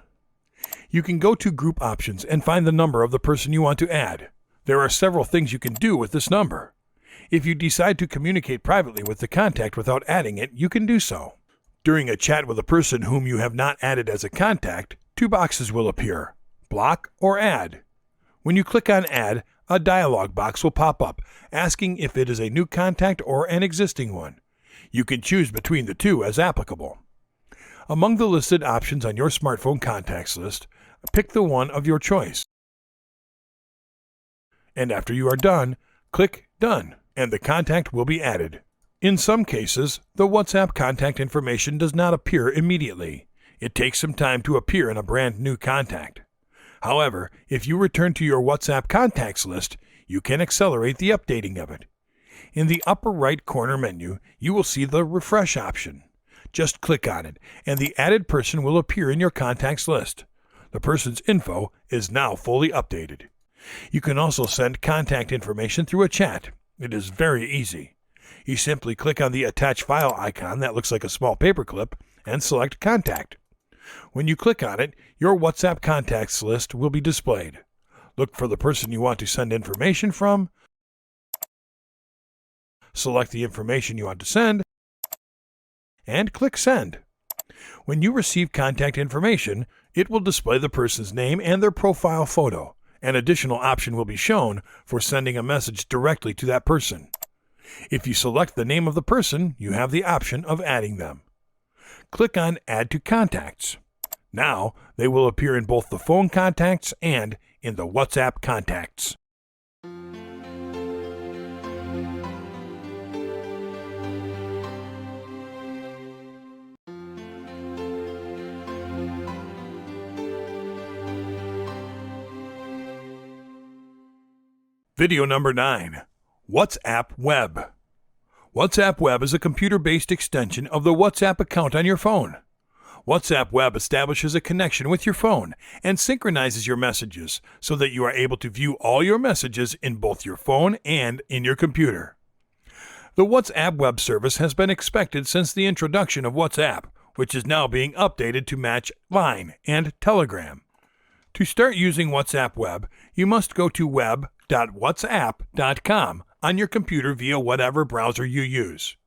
You can go to Group Options and find the number of the person you want to add. There are several things you can do with this number. If you decide to communicate privately with the contact without adding it, you can do so. During a chat with a person whom you have not added as a contact, 2 boxes will appear: Block or Add. When you click on Add, a dialog box will pop up asking if it is a new contact or an existing one. You can choose between the two as applicable. Among the listed options on your smartphone contacts list, pick the one of your choice. And after you are done, click Done, and the contact will be added. In some cases, the WhatsApp contact information does not appear immediately. It takes some time to appear in a brand new contact. However, if you return to your WhatsApp contacts list, you can accelerate the updating of it. In the upper right corner menu, you will see the Refresh option. Just click on it, and the added person will appear in your contacts list. The person's info is now fully updated. You can also send contact information through a chat. It is very easy. You simply click on the attach file icon that looks like a small paperclip and select Contact. When you click on it, your WhatsApp contacts list will be displayed. Look for the person you want to send information from, select the information you want to send, and click Send. When you receive contact information, it will display the person's name and their profile photo. An additional option will be shown for sending a message directly to that person. If you select the name of the person, you have the option of adding them. Click on Add to Contacts. Now, they will appear in both the phone contacts and in the WhatsApp contacts. Video number 9. WhatsApp Web. WhatsApp Web is a computer-based extension of the WhatsApp account on your phone. WhatsApp Web establishes a connection with your phone and synchronizes your messages so that you are able to view all your messages in both your phone and in your computer. The WhatsApp Web service has been expected since the introduction of WhatsApp, which is now being updated to match Line and Telegram. To start using WhatsApp Web, you must go to web.whatsapp.com on your computer via whatever browser you use.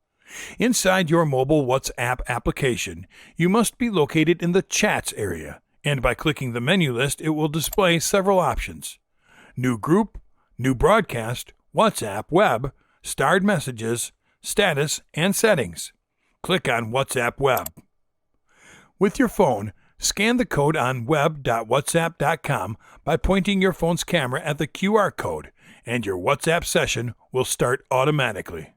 Inside your mobile WhatsApp application, you must be located in the Chats area, and by clicking the menu list, it will display several options: New Group, New Broadcast, WhatsApp Web, Starred Messages, Status, and Settings. Click on WhatsApp Web. With your phone, scan the code on web.whatsapp.com by pointing your phone's camera at the QR code, and your WhatsApp session will start automatically.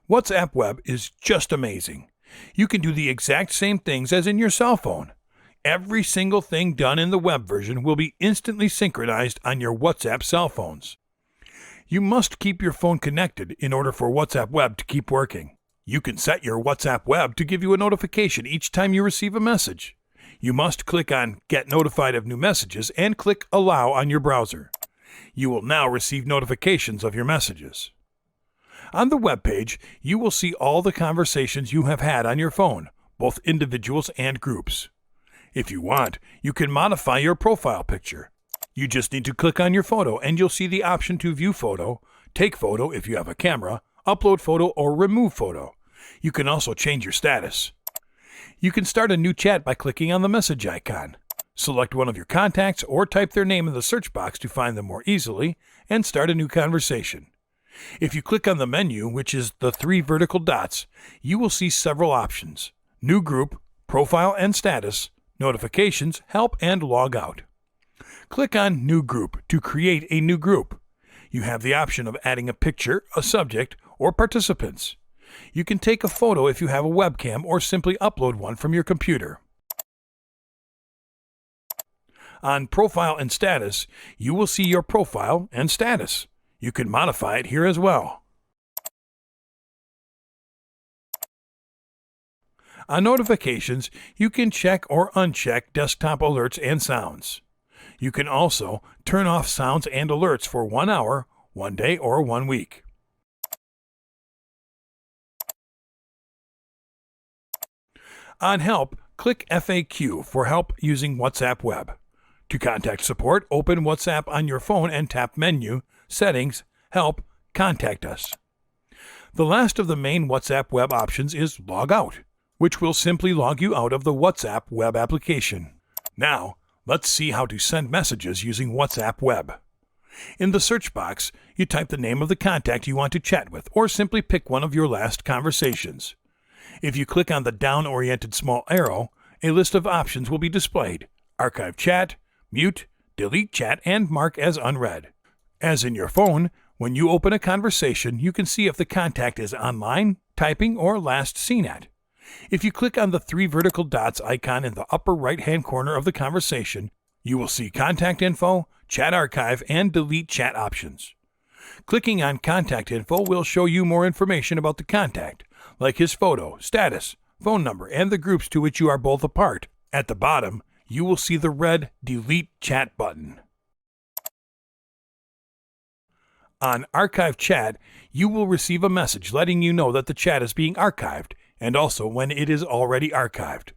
WhatsApp Web is just amazing. You can do the exact same things as in your cell phone. Every single thing done in the web version will be instantly synchronized on your WhatsApp cell phones. You must keep your phone connected in order for WhatsApp Web to keep working. You can set your WhatsApp Web to give you a notification each time you receive a message. You must click on Get Notified of New Messages and click Allow on your browser. You will now receive notifications of your messages. On the web page, you will see all the conversations you have had on your phone, both individuals and groups. If you want, you can modify your profile picture. You just need to click on your photo and you'll see the option to view photo, take photo if you have a camera, upload photo, or remove photo. You can also change your status. You can start a new chat by clicking on the message icon. Select one of your contacts or type their name in the search box to find them more easily and start a new conversation. If you click on the menu, which is the 3 vertical dots, you will see several options: New Group, Profile and Status, Notifications, Help, and Log Out. Click on New Group to create a new group. You have the option of adding a picture, a subject, or participants. You can take a photo if you have a webcam or simply upload one from your computer. On Profile and Status, you will see your profile and status. You can modify it here as well. On Notifications, you can check or uncheck desktop alerts and sounds. You can also turn off sounds and alerts for 1 hour, 1 day, or 1 week. On Help, click FAQ for help using WhatsApp Web. To contact support, open WhatsApp on your phone and tap Menu, Settings, Help, Contact Us. The last of the main WhatsApp Web options is Log Out, which will simply log you out of the WhatsApp Web application. Now, let's see how to send messages using WhatsApp Web. In the search box, you type the name of the contact you want to chat with, or simply pick one of your last conversations. If you click on the down-oriented small arrow, a list of options will be displayed: Archive Chat, Mute, Delete Chat, and Mark as Unread. As in your phone, when you open a conversation, you can see if the contact is online, typing, or last seen at. If you click on the 3 vertical dots icon in the upper right-hand corner of the conversation, you will see Contact Info, Chat Archive, and Delete Chat options. Clicking on Contact Info will show you more information about the contact, like his photo, status, phone number, and the groups to which you are both a part. At the bottom, you will see the red Delete Chat button. On Archive Chat, you will receive a message letting you know that the chat is being archived, and also when it is already archived.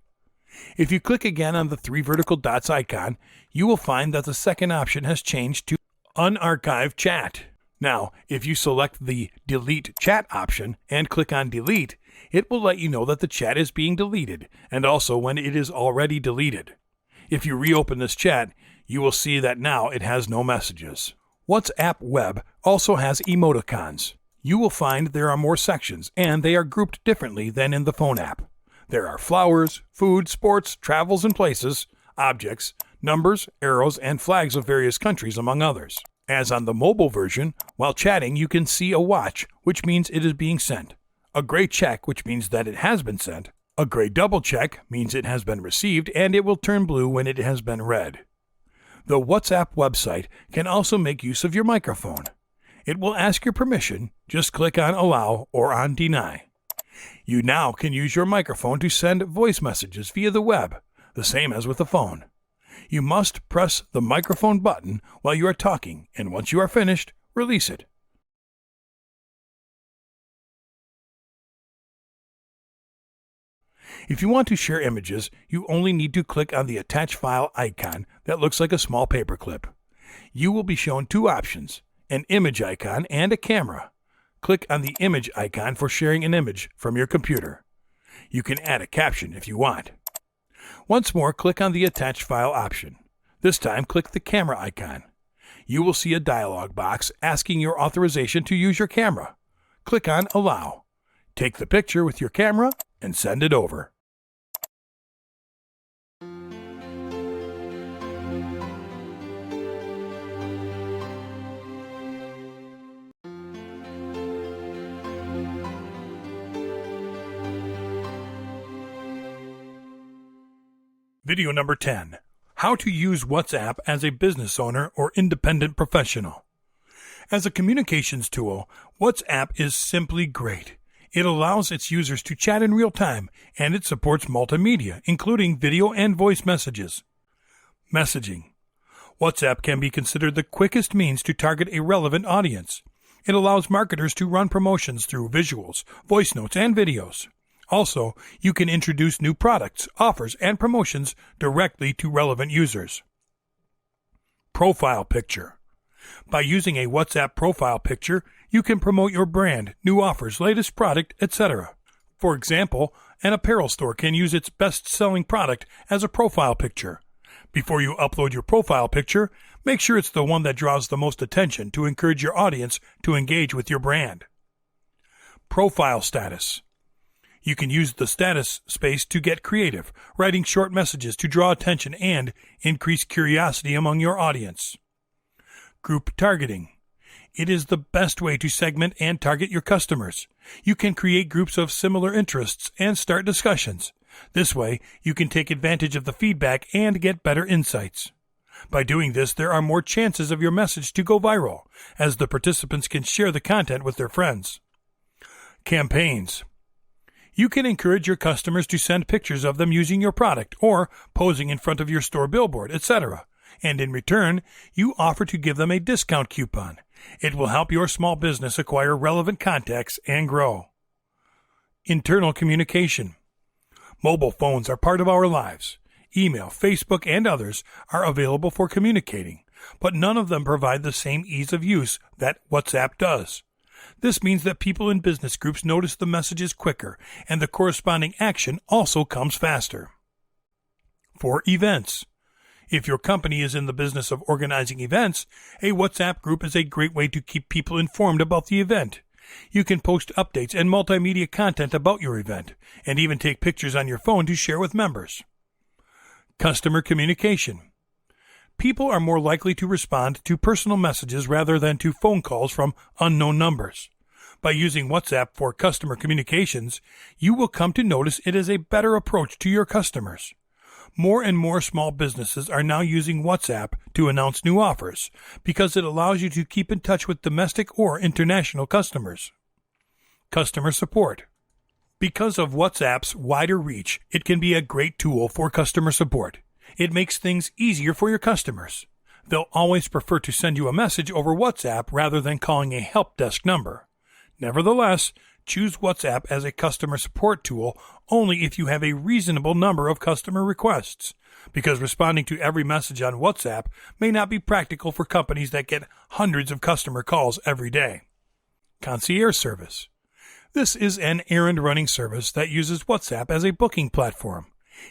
If you click again on the 3 vertical dots icon, you will find that the second option has changed to Unarchive Chat. Now, if you select the Delete Chat option and click on Delete, it will let you know that the chat is being deleted, and also when it is already deleted. If you reopen this chat, you will see that now it has no messages. WhatsApp Web also has emoticons. You will find there are more sections, and they are grouped differently than in the phone app. There are flowers, food, sports, travels and places, objects, numbers, arrows, and flags of various countries, among others. As on the mobile version, while chatting you can see a watch, which means it is being sent, a gray check, which means that it has been sent, a gray double check means it has been received, and it will turn blue when it has been read. The WhatsApp website can also make use of your microphone. It will ask your permission, just click on Allow or on Deny. You now can use your microphone to send voice messages via the web, the same as with the phone. You must press the microphone button while you are talking, and once you are finished, release it. If you want to share images, you only need to click on the Attach File icon that looks like a small paperclip. You will be shown 2 options, an image icon and a camera. Click on the image icon for sharing an image from your computer. You can add a caption if you want. Once more, click on the Attach File option. This time, click the camera icon. You will see a dialog box asking your authorization to use your camera. Click on Allow. Take the picture with your camera and send it over. Video number 10. How to use WhatsApp as a business owner or independent professional. As a communications tool, WhatsApp is simply great. It allows its users to chat in real time, and it supports multimedia, including video and voice messages. Messaging. WhatsApp can be considered the quickest means to target a relevant audience. It allows marketers to run promotions through visuals, voice notes, and videos. Also, you can introduce new products, offers, and promotions directly to relevant users. Profile picture. By using a WhatsApp profile picture, you can promote your brand, new offers, latest product, etc. For example, an apparel store can use its best-selling product as a profile picture. Before you upload your profile picture, make sure it's the one that draws the most attention to encourage your audience to engage with your brand. Profile status. You can use the status space to get creative, writing short messages to draw attention and increase curiosity among your audience. Group targeting. It is the best way to segment and target your customers. You can create groups of similar interests and start discussions. This way, you can take advantage of the feedback and get better insights. By doing this, there are more chances of your message to go viral, as the participants can share the content with their friends. Campaigns. You can encourage your customers to send pictures of them using your product or posing in front of your store billboard, etc. And in return, you offer to give them a discount coupon. It will help your small business acquire relevant contacts and grow. Internal communication. Mobile phones are part of our lives. Email, Facebook, and others are available for communicating, but none of them provide the same ease of use that WhatsApp does. This means that people in business groups notice the messages quicker, and the corresponding action also comes faster. For events. If your company is in the business of organizing events, a WhatsApp group is a great way to keep people informed about the event. You can post updates and multimedia content about your event, and even take pictures on your phone to share with members. Customer communication. People are more likely to respond to personal messages rather than to phone calls from unknown numbers. By using WhatsApp for customer communications, you will come to notice it is a better approach to your customers. More and more small businesses are now using WhatsApp to announce new offers because it allows you to keep in touch with domestic or international customers. Customer support. Because of WhatsApp's wider reach, it can be a great tool for customer support. It makes things easier for your customers. They'll always prefer to send you a message over WhatsApp rather than calling a help desk number. Nevertheless, choose WhatsApp as a customer support tool only if you have a reasonable number of customer requests, because responding to every message on WhatsApp may not be practical for companies that get hundreds of customer calls every day. Concierge service. This is an errand-running service that uses WhatsApp as a booking platform.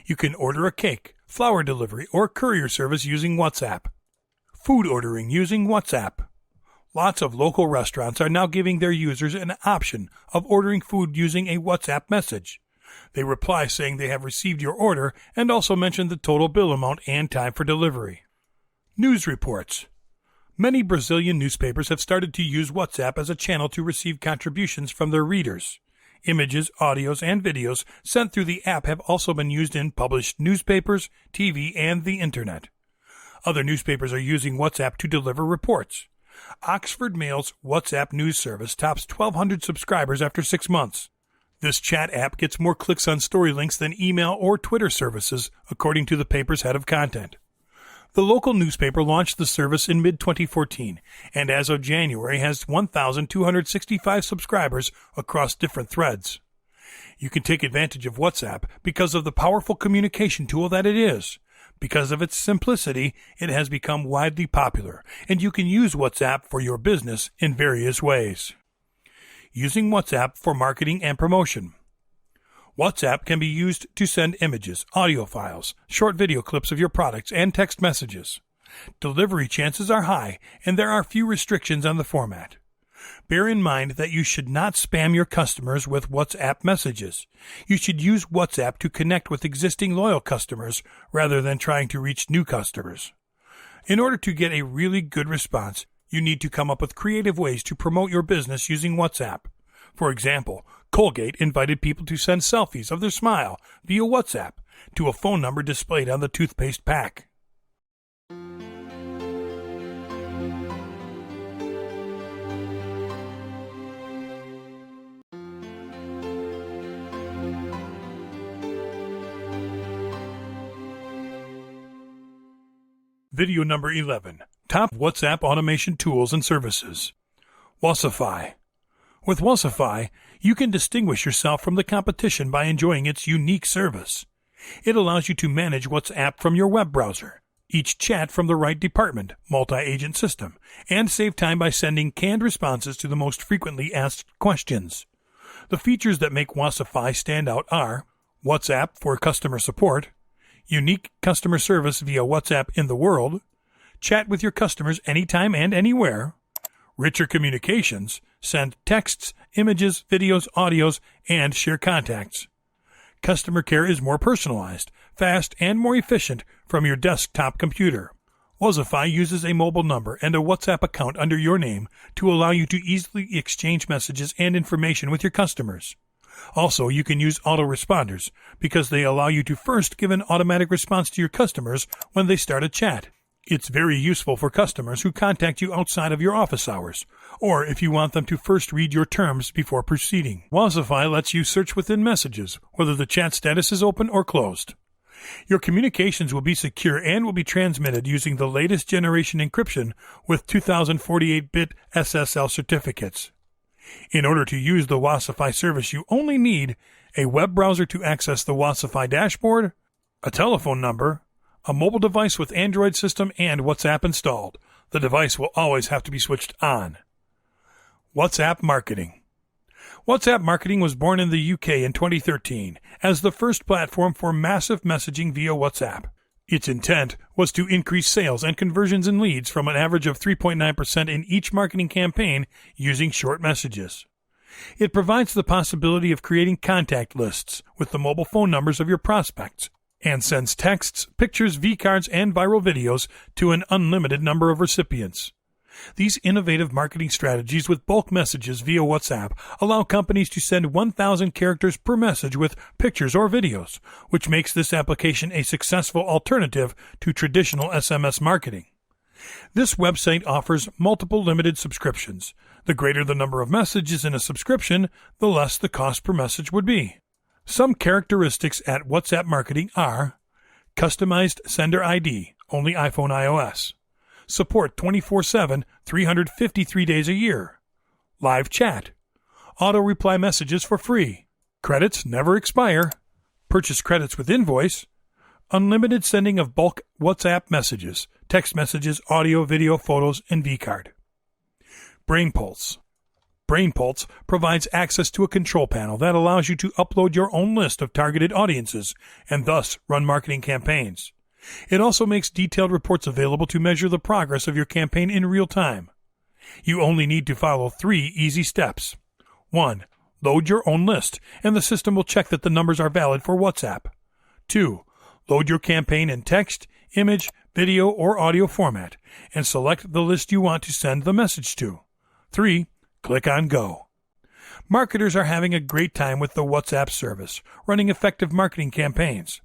You can order a cake, flower delivery, or courier service using WhatsApp. Food ordering using WhatsApp. Lots of local restaurants are now giving their users an option of ordering food using a WhatsApp message. They reply saying they have received your order and also mention the total bill amount and time for delivery. News reports. Many Brazilian newspapers have started to use WhatsApp as a channel to receive contributions from their readers. Images, audios, and videos sent through the app have also been used in published newspapers, TV, and the Internet. Other newspapers are using WhatsApp to deliver reports. Oxford Mail's WhatsApp news service tops 1,200 subscribers after 6 months. This chat app gets more clicks on story links than email or Twitter services, according to the paper's head of content. The local newspaper launched the service in mid-2014, and as of January has 1,265 subscribers across different threads. You can take advantage of WhatsApp because of the powerful communication tool that it is. Because of its simplicity, it has become widely popular, and you can use WhatsApp for your business in various ways. Using WhatsApp for marketing and promotion. WhatsApp can be used to send images, audio files, short video clips of your products, and text messages. Delivery chances are high, and there are few restrictions on the format. Bear in mind that you should not spam your customers with WhatsApp messages. You should use WhatsApp to connect with existing loyal customers rather than trying to reach new customers. In order to get a really good response, you need to come up with creative ways to promote your business using WhatsApp. For example, Colgate invited people to send selfies of their smile via WhatsApp to a phone number displayed on the toothpaste pack. Video number 11. Top WhatsApp automation tools and services. Wasify. With Wasify, you can distinguish yourself from the competition by enjoying its unique service. It allows you to manage WhatsApp from your web browser, each chat from the right department, multi-agent system, and save time by sending canned responses to the most frequently asked questions. The features that make Wasify stand out are WhatsApp for customer support, unique customer service via WhatsApp in the world, chat with your customers anytime and anywhere, richer communications, send texts, images, videos, audios, and share contacts. Customer care is more personalized, fast, and more efficient from your desktop computer. Wasify uses a mobile number and a WhatsApp account under your name to allow you to easily exchange messages and information with your customers. Also, you can use autoresponders because they allow you to first give an automatic response to your customers when they start a chat. It's very useful for customers who contact you outside of your office hours, or if you want them to first read your terms before proceeding. Wasify lets you search within messages, whether the chat status is open or closed. Your communications will be secure and will be transmitted using the latest generation encryption with 2048-bit SSL certificates. In order to use the Wasify service, you only need a web browser to access the Wasify dashboard, a telephone number, a mobile device with Android system, and WhatsApp installed. The device will always have to be switched on. WhatsApp marketing. WhatsApp marketing was born in the UK in 2013 as the first platform for massive messaging via WhatsApp. Its intent was to increase sales and conversions in leads from an average of 3.9% in each marketing campaign using short messages. It provides the possibility of creating contact lists with the mobile phone numbers of your prospects and sends texts, pictures, V-cards, and viral videos to an unlimited number of recipients. These innovative marketing strategies with bulk messages via WhatsApp allow companies to send 1,000 characters per message with pictures or videos, which makes this application a successful alternative to traditional SMS marketing. This website offers multiple limited subscriptions. The greater the number of messages in a subscription, the less the cost per message would be. Some characteristics at WhatsApp marketing are customized sender ID, only iPhone iOS. Support 24/7, 353 days a year. Live chat. Auto-reply messages for free. Credits never expire. Purchase credits with invoice. Unlimited sending of bulk WhatsApp messages, text messages, audio, video, photos, and vCard. BrainPulse. BrainPulse provides access to a control panel that allows you to upload your own list of targeted audiences and thus run marketing campaigns. It also makes detailed reports available to measure the progress of your campaign in real time. You only need to follow 3 easy steps. 1. Load your own list, and the system will check that the numbers are valid for WhatsApp. 2. Load your campaign in text, image, video, or audio format, and select the list you want to send the message to. 3. Click on Go. Marketers are having a great time with the WhatsApp service, running effective marketing campaigns.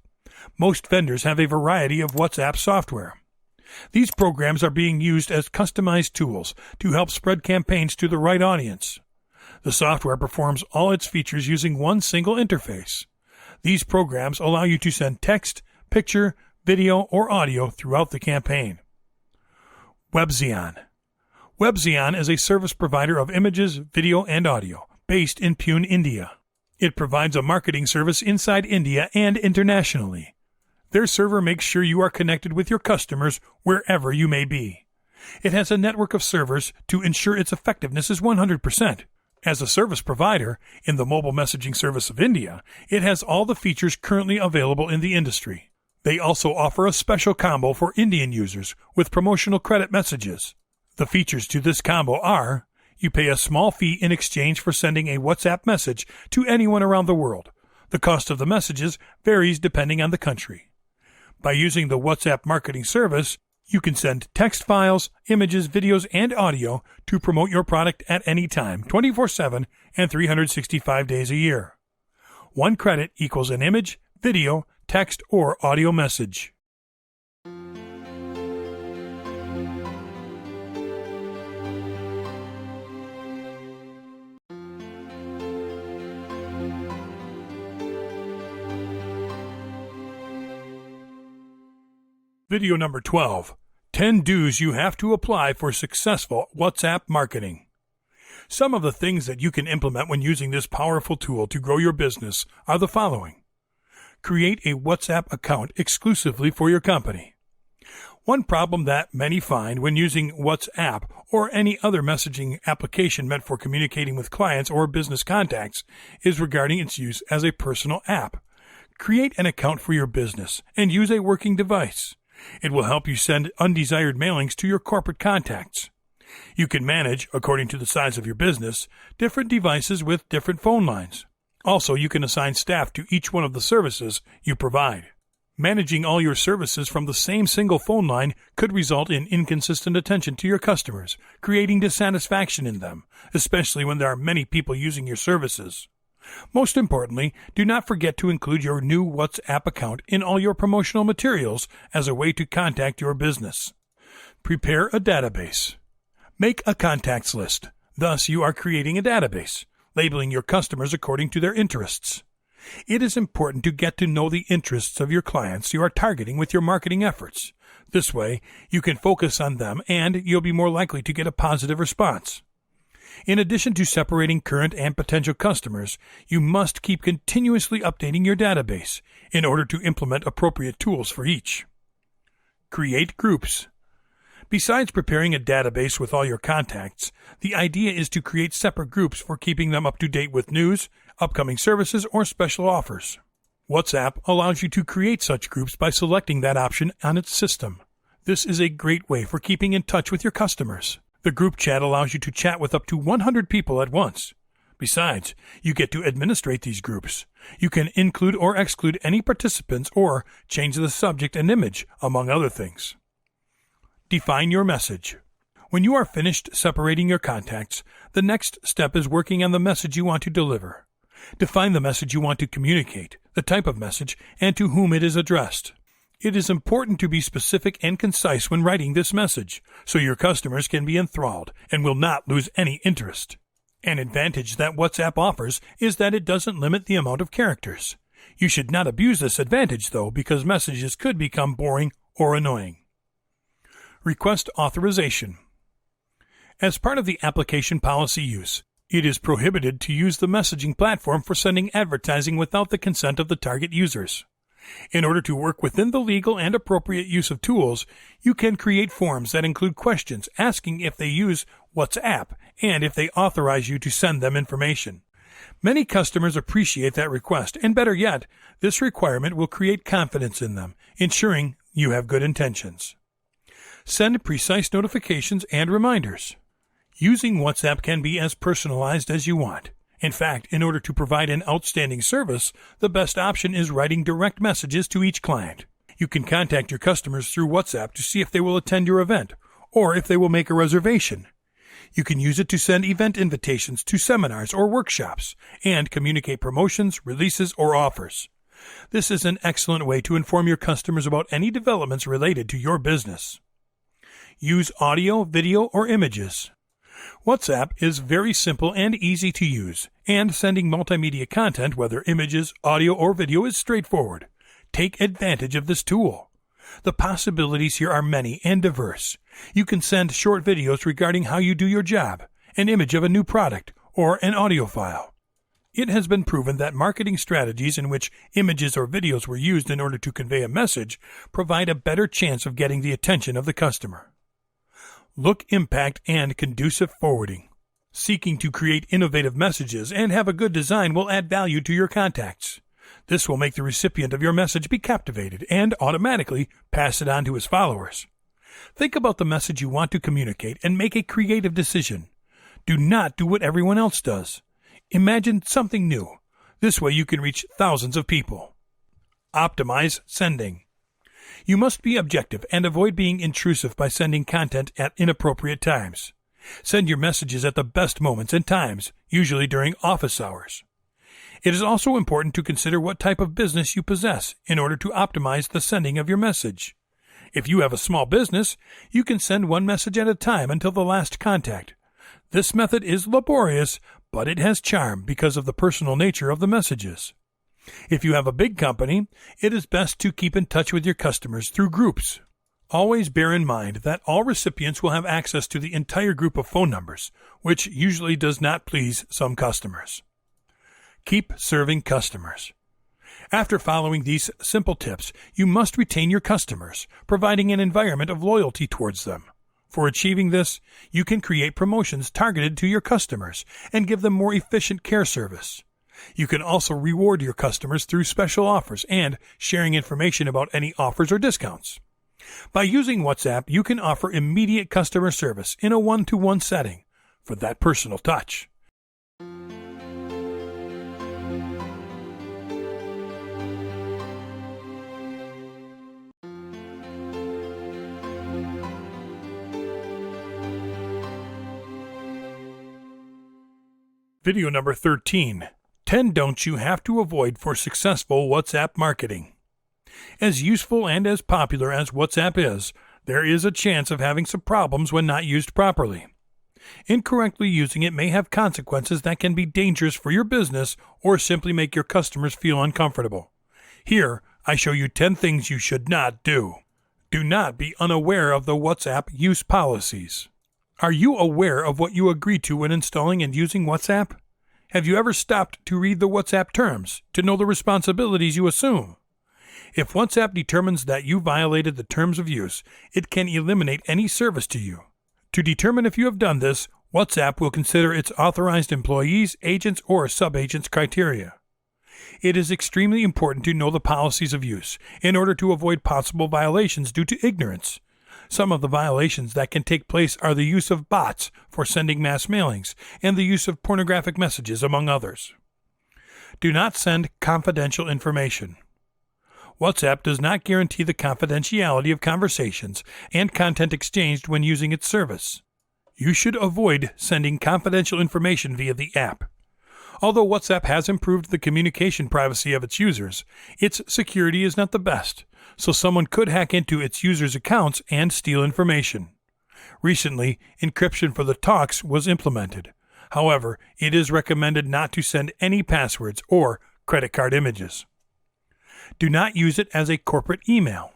Most vendors have a variety of WhatsApp software. These programs are being used as customized tools to help spread campaigns to the right audience. The software performs all its features using one single interface. These programs allow you to send text, picture, video, or audio throughout the campaign. WebXeon. WebXeon is a service provider of images, video, and audio, based in Pune, India. It provides a marketing service inside India and internationally. Their server makes sure you are connected with your customers wherever you may be. It has a network of servers to ensure its effectiveness is 100%. As a service provider in the mobile messaging service of India, it has all the features currently available in the industry. They also offer a special combo for Indian users with promotional credit messages. The features to this combo are: you pay a small fee in exchange for sending a WhatsApp message to anyone around the world. The cost of the messages varies depending on the country. By using the WhatsApp marketing service, you can send text files, images, videos, and audio to promote your product at any time, 24/7 and 365 days a year. 1 credit equals an image, video, text, or audio message. Video number 12. 10 do's you have to apply for successful WhatsApp marketing. Some of the things that you can implement when using this powerful tool to grow your business are the following. Create a WhatsApp account exclusively for your company. One problem that many find when using WhatsApp or any other messaging application meant for communicating with clients or business contacts is regarding its use as a personal app. Create an account for your business and use a working device. It will help you send undesired mailings to your corporate contacts. You can manage, according to the size of your business, different devices with different phone lines. Also, you can assign staff to each one of the services you provide. Managing all your services from the same single phone line could result in inconsistent attention to your customers, creating dissatisfaction in them, especially when there are many people using your services. Most importantly, do not forget to include your new WhatsApp account in all your promotional materials as a way to contact your business. Prepare a database. Make a contacts list. Thus, you are creating a database, labeling your customers according to their interests. It is important to get to know the interests of your clients you are targeting with your marketing efforts. This way, you can focus on them and you'll be more likely to get a positive response. In addition to separating current and potential customers, you must keep continuously updating your database in order to implement appropriate tools for each. Create groups. Besides preparing a database with all your contacts, the idea is to create separate groups for keeping them up to date with news, upcoming services, or special offers. WhatsApp allows you to create such groups by selecting that option on its system. This is a great way for keeping in touch with your customers. The group chat allows you to chat with up to 100 people at once. Besides, you get to administrate these groups. You can include or exclude any participants or change the subject and image, among other things. Define your message. When you are finished separating your contacts, the next step is working on the message you want to deliver. Define the message you want to communicate, the type of message, and to whom it is addressed. It is important to be specific and concise when writing this message, so your customers can be enthralled and will not lose any interest. An advantage that WhatsApp offers is that it doesn't limit the amount of characters. You should not abuse this advantage, though, because messages could become boring or annoying. Request authorization. As part of the application policy use, it is prohibited to use the messaging platform for sending advertising without the consent of the target users. In order to work within the legal and appropriate use of tools, you can create forms that include questions asking if they use WhatsApp and if they authorize you to send them information. Many customers appreciate that request, and better yet, this requirement will create confidence in them, ensuring you have good intentions. Send precise notifications and reminders. Using WhatsApp can be as personalized as you want. In fact, in order to provide an outstanding service, the best option is writing direct messages to each client. You can contact your customers through WhatsApp to see if they will attend your event, or if they will make a reservation. You can use it to send event invitations to seminars or workshops, and communicate promotions, releases, or offers. This is an excellent way to inform your customers about any developments related to your business. Use audio, video, or images. WhatsApp is very simple and easy to use, and sending multimedia content, whether images, audio, or video, is straightforward. Take advantage of this tool. The possibilities here are many and diverse. You can send short videos regarding how you do your job, an image of a new product, or an audio file. It has been proven that marketing strategies in which images or videos were used in order to convey a message provide a better chance of getting the attention of the customer. Look, impact, and conducive forwarding. Seeking to create innovative messages and have a good design will add value to your contacts. This will make the recipient of your message be captivated and automatically pass it on to his followers. Think about the message you want to communicate and make a creative decision. Do not do what everyone else does. Imagine something new. This way you can reach thousands of people. Optimize sending. You must be objective and avoid being intrusive by sending content at inappropriate times. Send your messages at the best moments and times, usually during office hours. It is also important to consider what type of business you possess in order to optimize the sending of your message. If you have a small business, you can send one message at a time until the last contact. This method is laborious, but it has charm because of the personal nature of the messages. If you have a big company, it is best to keep in touch with your customers through groups. Always bear in mind that all recipients will have access to the entire group of phone numbers, which usually does not please some customers. Keep serving customers. After following these simple tips, you must retain your customers, providing an environment of loyalty towards them. For achieving this, you can create promotions targeted to your customers and give them more efficient care service. You can also reward your customers through special offers and sharing information about any offers or discounts. By using WhatsApp, you can offer immediate customer service in a one-to-one setting for that personal touch. Video number 13. 10 don'ts you have to avoid for successful WhatsApp marketing. As useful and as popular as WhatsApp is, there is a chance of having some problems when not used properly. Incorrectly using it may have consequences that can be dangerous for your business or simply make your customers feel uncomfortable. Here, I show you 10 things you should not do. Do not be unaware of the WhatsApp use policies. Are you aware of what you agree to when installing and using WhatsApp? Have you ever stopped to read the WhatsApp terms to know the responsibilities you assume? If WhatsApp determines that you violated the terms of use, it can eliminate any service to you. To determine if you have done this, WhatsApp will consider its authorized employees, agents, or sub-agents criteria. It is extremely important to know the policies of use in order to avoid possible violations due to ignorance. Some of the violations that can take place are the use of bots for sending mass mailings and the use of pornographic messages, among others. Do not send confidential information. WhatsApp does not guarantee the confidentiality of conversations and content exchanged when using its service. You should avoid sending confidential information via the app. Although WhatsApp has improved the communication privacy of its users, its security is not the best, so someone could hack into its users' accounts and steal information. Recently, encryption for the talks was implemented. However, it is recommended not to send any passwords or credit card images. Do not use it as a corporate email.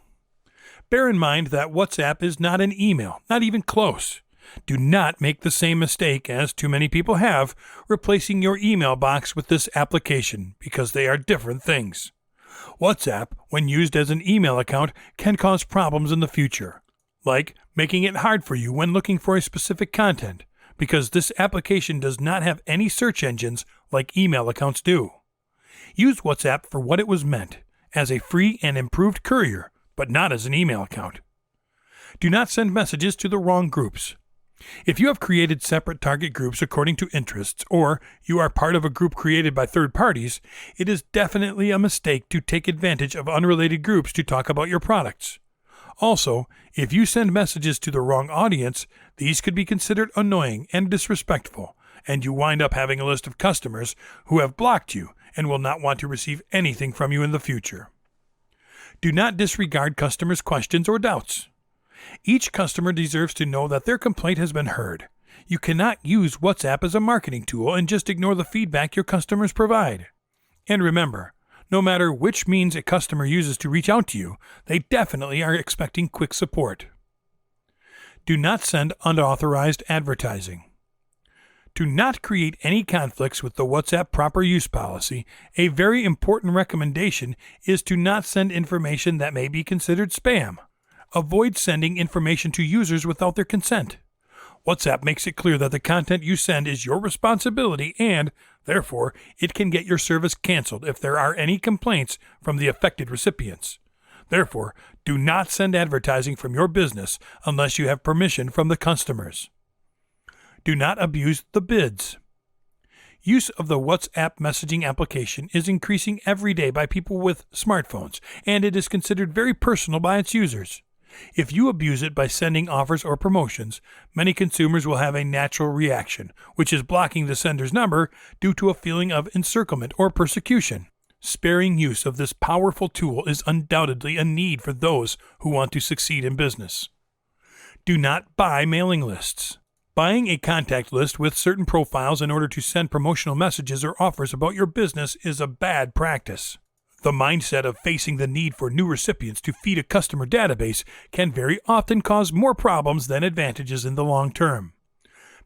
Bear in mind that WhatsApp is not an email, not even close. Do not make the same mistake, as too many people have, replacing your email box with this application, because they are different things. WhatsApp, when used as an email account, can cause problems in the future, like making it hard for you when looking for a specific content, because this application does not have any search engines like email accounts do. Use WhatsApp for what it was meant, as a free and improved courier, but not as an email account. Do not send messages to the wrong groups. If you have created separate target groups according to interests, or you are part of a group created by third parties, it is definitely a mistake to take advantage of unrelated groups to talk about your products. Also, if you send messages to the wrong audience, these could be considered annoying and disrespectful, and you wind up having a list of customers who have blocked you and will not want to receive anything from you in the future. Do not disregard customers' questions or doubts. Each customer deserves to know that their complaint has been heard. You cannot use WhatsApp as a marketing tool and just ignore the feedback your customers provide. And remember, no matter which means a customer uses to reach out to you, they definitely are expecting quick support. Do not send unauthorized advertising. To not create any conflicts with the WhatsApp proper use policy, a very important recommendation is to not send information that may be considered spam. Avoid sending information to users without their consent. WhatsApp makes it clear that the content you send is your responsibility and, therefore, it can get your service canceled if there are any complaints from the affected recipients. Therefore, do not send advertising from your business unless you have permission from the customers. Do not abuse the bids. Use of the WhatsApp messaging application is increasing every day by people with smartphones, and it is considered very personal by its users. If you abuse it by sending offers or promotions, many consumers will have a natural reaction, which is blocking the sender's number due to a feeling of encirclement or persecution. Sparing use of this powerful tool is undoubtedly a need for those who want to succeed in business. Do not buy mailing lists. Buying a contact list with certain profiles in order to send promotional messages or offers about your business is a bad practice. The mindset of facing the need for new recipients to feed a customer database can very often cause more problems than advantages in the long term.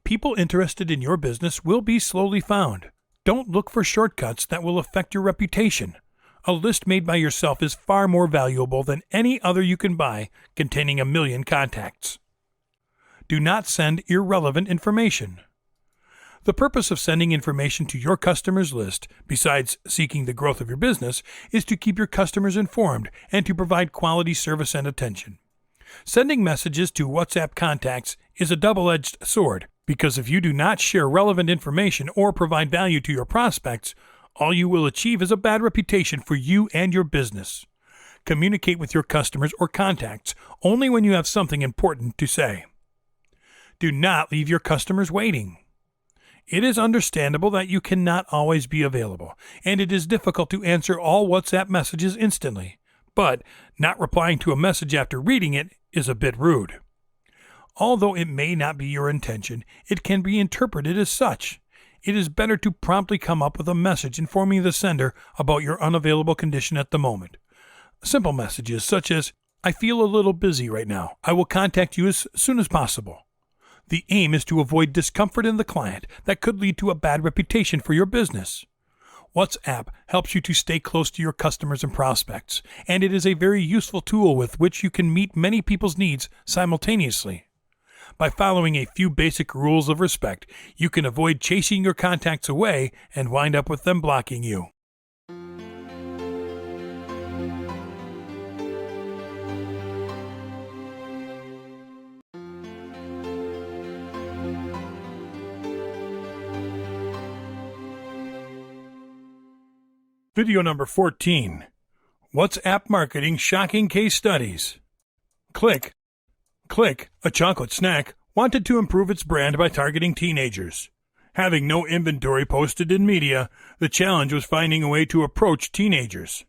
People interested in your business will be slowly found. Don't look for shortcuts that will affect your reputation. A list made by yourself is far more valuable than any other you can buy containing 1 million contacts. Do not send irrelevant information. The purpose of sending information to your customers' list, besides seeking the growth of your business, is to keep your customers informed and to provide quality service and attention. Sending messages to WhatsApp contacts is a double-edged sword, because if you do not share relevant information or provide value to your prospects, all you will achieve is a bad reputation for you and your business. Communicate with your customers or contacts only when you have something important to say. Do not leave your customers waiting. It is understandable that you cannot always be available, and it is difficult to answer all WhatsApp messages instantly, but not replying to a message after reading it is a bit rude. Although it may not be your intention, it can be interpreted as such. It is better to promptly come up with a message informing the sender about your unavailable condition at the moment. Simple messages such as, "I feel a little busy right now. I will contact you as soon as possible." The aim is to avoid discomfort in the client that could lead to a bad reputation for your business. WhatsApp helps you to stay close to your customers and prospects, and it is a very useful tool with which you can meet many people's needs simultaneously. By following a few basic rules of respect, you can avoid chasing your contacts away and wind up with them blocking you. Video number 14. WhatsApp Marketing Shocking Case Studies. Click, a chocolate snack, wanted to improve its brand by targeting teenagers. Having no inventory posted in media, the challenge was finding a way to approach teenagers.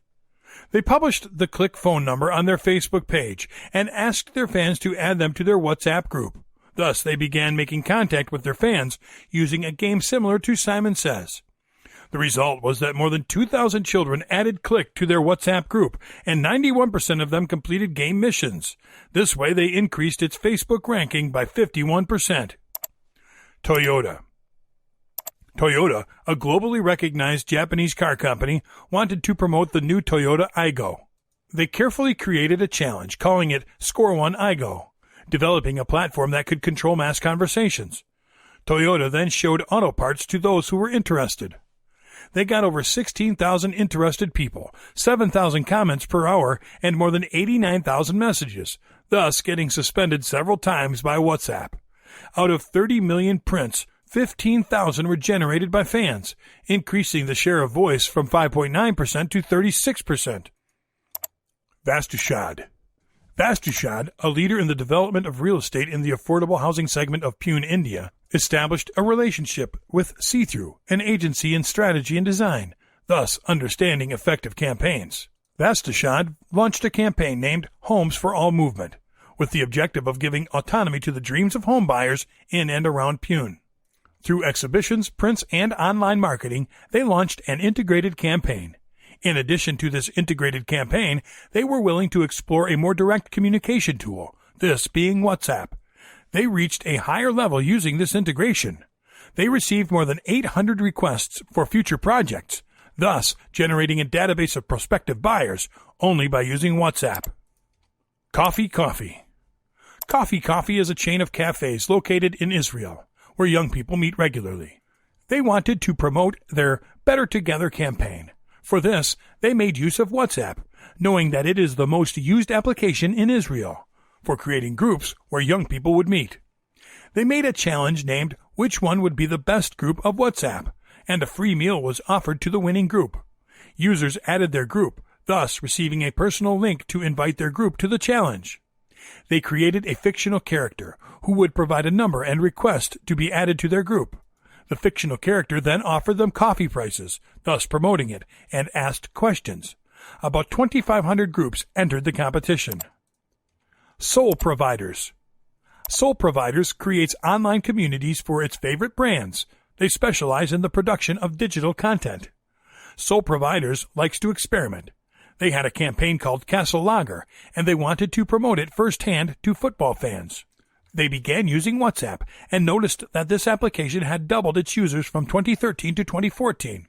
They published the Click phone number on their Facebook page and asked their fans to add them to their WhatsApp group. Thus, they began making contact with their fans using a game similar to Simon Says. The result was that more than 2,000 children added Click to their WhatsApp group, and 91% of them completed game missions. This way, they increased its Facebook ranking by 51%. Toyota. Toyota, a globally recognized Japanese car company, wanted to promote the new Toyota Aygo. They carefully created a challenge, calling it Score One Aygo, developing a platform that could control mass conversations. Toyota then showed auto parts to those who were interested. They got over 16,000 interested people, 7,000 comments per hour, and more than 89,000 messages, thus getting suspended several times by WhatsApp. Out of 30 million prints, 15,000 were generated by fans, increasing the share of voice from 5.9% to 36%. Vastushad. Vastushad, a leader in the development of real estate in the affordable housing segment of Pune, India, established a relationship with See-Through, an agency in strategy and design, thus understanding effective campaigns. Vastushad launched a campaign named Homes for All Movement, with the objective of giving autonomy to the dreams of home buyers in and around Pune. Through exhibitions, prints, and online marketing, they launched an integrated campaign. In addition to this integrated campaign, they were willing to explore a more direct communication tool, this being WhatsApp. They reached a higher level using this integration. They received more than 800 requests for future projects, thus generating a database of prospective buyers only by using WhatsApp. Coffee Coffee. Coffee Coffee is a chain of cafes located in Israel, where young people meet regularly. They wanted to promote their Better Together campaign. For this, they made use of WhatsApp, knowing that it is the most used application in Israel, for creating groups where young people would meet. They made a challenge named Which One Would Be the Best Group of WhatsApp, and a free meal was offered to the winning group. Users added their group, thus receiving a personal link to invite their group to the challenge. They created a fictional character who would provide a number and request to be added to their group. The fictional character then offered them coffee prices, thus promoting it, and asked questions. About 2,500 groups entered the competition. Soul Providers. Soul Providers creates online communities for its favorite brands. They specialize in the production of digital content. Soul Providers likes to experiment. They had a campaign called Castle Lager, and they wanted to promote it firsthand to football fans. They began using WhatsApp and noticed that this application had doubled its users from 2013 to 2014.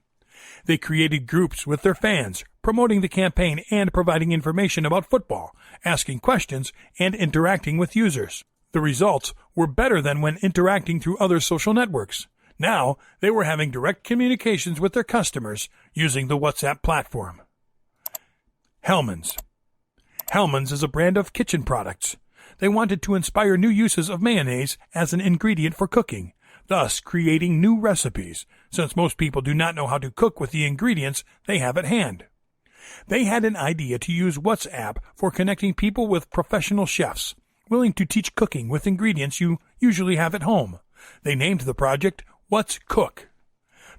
They created groups with their fans, promoting the campaign and providing information about football, asking questions, and interacting with users. The results were better than when interacting through other social networks. Now, they were having direct communications with their customers using the WhatsApp platform. Hellmann's. Hellmann's is a brand of kitchen products. They wanted to inspire new uses of mayonnaise as an ingredient for cooking, thus creating new recipes, since most people do not know how to cook with the ingredients they have at hand. They had an idea to use WhatsApp for connecting people with professional chefs, willing to teach cooking with ingredients you usually have at home. They named the project What's Cook.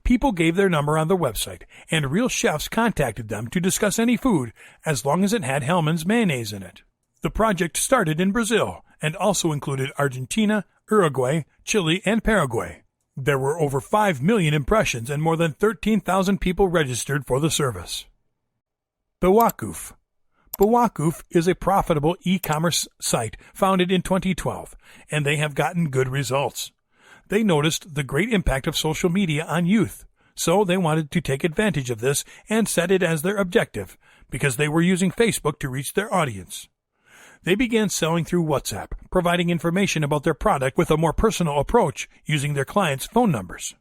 People gave their number on the website, and real chefs contacted them to discuss any food as long as it had Hellmann's mayonnaise in it. The project started in Brazil and also included Argentina, Uruguay, Chile, and Paraguay. There were over 5 million impressions and more than 13,000 people registered for the service. Bewakuf. Bewakuf is a profitable e-commerce site founded in 2012, and they have gotten good results. They noticed the great impact of social media on youth, so they wanted to take advantage of this and set it as their objective, because they were using Facebook to reach their audience. They began selling through WhatsApp, providing information about their product with a more personal approach using their clients' phone numbers.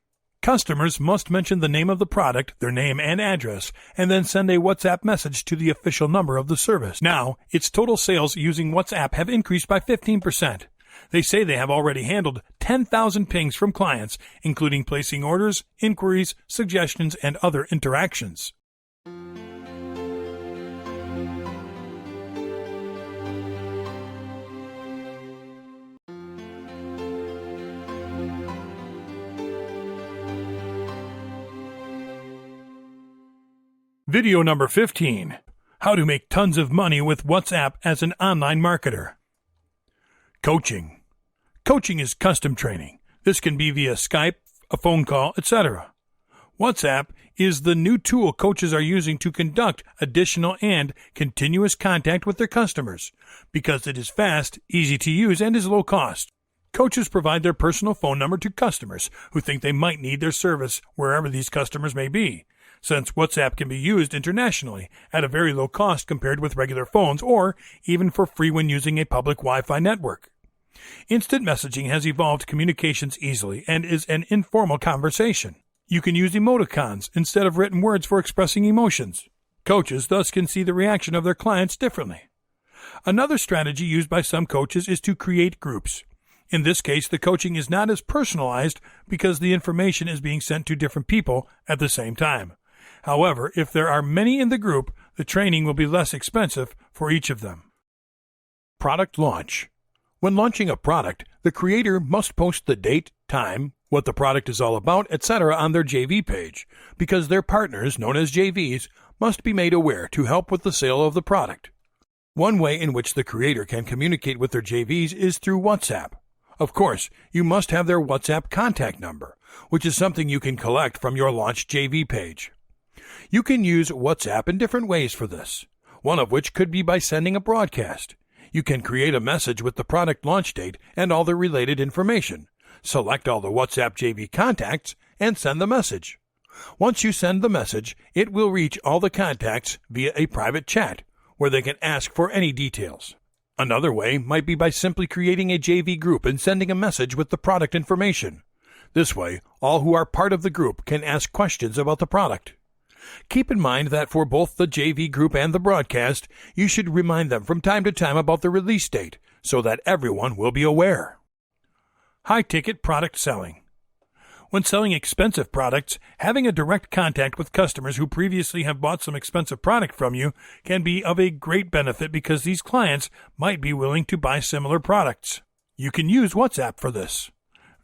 Customers must mention the name of the product, their name and address, and then send a WhatsApp message to the official number of the service. Now, its total sales using WhatsApp have increased by 15%. They say they have already handled 10,000 pings from clients, including placing orders, inquiries, suggestions, and other interactions. Video number 15. How to make tons of money with WhatsApp as an online marketer. Coaching. Coaching is custom training. This can be via Skype, a phone call, etc. WhatsApp is the new tool coaches are using to conduct additional and continuous contact with their customers because it is fast, easy to use, and is low cost. Coaches provide their personal phone number to customers who think they might need their service wherever these customers may be, since WhatsApp can be used internationally at a very low cost compared with regular phones or even for free when using a public Wi-Fi network. Instant messaging has evolved communications easily and is an informal conversation. You can use emoticons instead of written words for expressing emotions. Coaches thus can see the reaction of their clients differently. Another strategy used by some coaches is to create groups. In this case, the coaching is not as personalized because the information is being sent to different people at the same time. However, if there are many in the group, the training will be less expensive for each of them. Product launch. When launching a product, the creator must post the date, time, what the product is all about, etc. on their JV page, because their partners, known as JVs, must be made aware to help with the sale of the product. One way in which the creator can communicate with their JVs is through WhatsApp. Of course, you must have their WhatsApp contact number, which is something you can collect from your launch JV page. You can use WhatsApp in different ways for this, one of which could be by sending a broadcast. You can create a message with the product launch date and all the related information. Select all the WhatsApp JV contacts and send the message. Once you send the message, it will reach all the contacts via a private chat where they can ask for any details. Another way might be by simply creating a JV group and sending a message with the product information. This way, all who are part of the group can ask questions about the product. Keep in mind that for both the JV group and the broadcast, you should remind them from time to time about the release date so that everyone will be aware. High-ticket product selling. When selling expensive products, having a direct contact with customers who previously have bought some expensive product from you can be of a great benefit because these clients might be willing to buy similar products. You can use WhatsApp for this.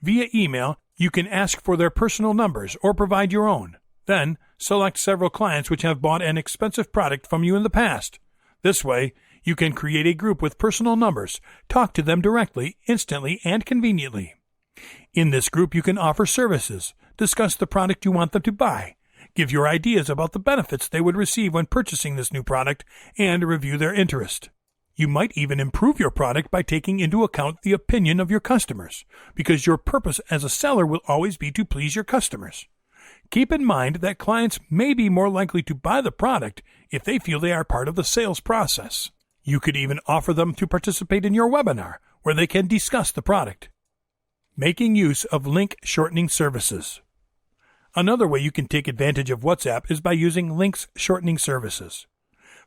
Via email, you can ask for their personal numbers or provide your own. Then, select several clients which have bought an expensive product from you in the past. This way, you can create a group with personal numbers, talk to them directly, instantly, and conveniently. In this group, you can offer services, discuss the product you want them to buy, give your ideas about the benefits they would receive when purchasing this new product, and review their interest. You might even improve your product by taking into account the opinion of your customers, because your purpose as a seller will always be to please your customers. Keep in mind that clients may be more likely to buy the product if they feel they are part of the sales process. You could even offer them to participate in your webinar, where they can discuss the product. Making use of link shortening services. Another way you can take advantage of WhatsApp is by using links shortening services.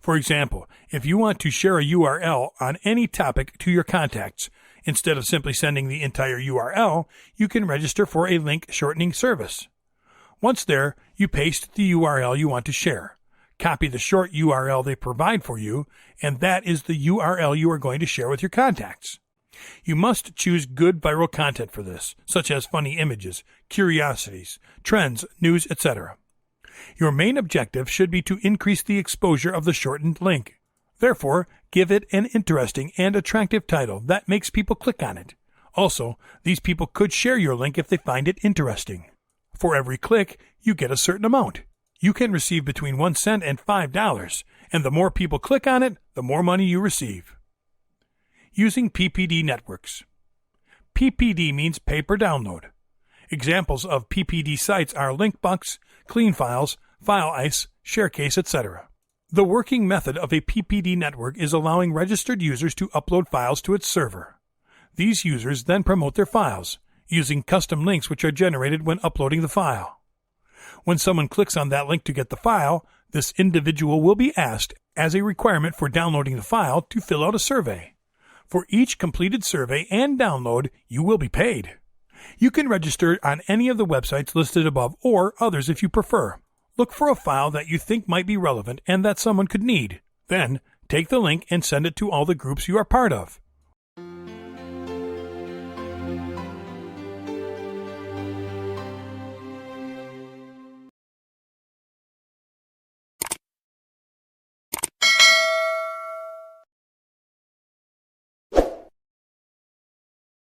For example, if you want to share a URL on any topic to your contacts, instead of simply sending the entire URL, you can register for a link shortening service. Once there, you paste the URL you want to share. Copy the short URL they provide for you, and that is the URL you are going to share with your contacts. You must choose good viral content for this, such as funny images, curiosities, trends, news, etc. Your main objective should be to increase the exposure of the shortened link. Therefore, give it an interesting and attractive title that makes people click on it. Also, these people could share your link if they find it interesting. For every click, you get a certain amount. You can receive between 1 cent and $5, and the more people click on it, the more money you receive. Using PPD networks. PPD means pay per download. Examples of PPD sites are Linkbucks, CleanFiles, FileIce, ShareCase, etc. The working method of a PPD network is allowing registered users to upload files to its server. These users then promote their files, using custom links which are generated when uploading the file. When someone clicks on that link to get the file, this individual will be asked, as a requirement for downloading the file, to fill out a survey. For each completed survey and download, you will be paid. You can register on any of the websites listed above or others if you prefer. Look for a file that you think might be relevant and that someone could need. Then, take the link and send it to all the groups you are part of.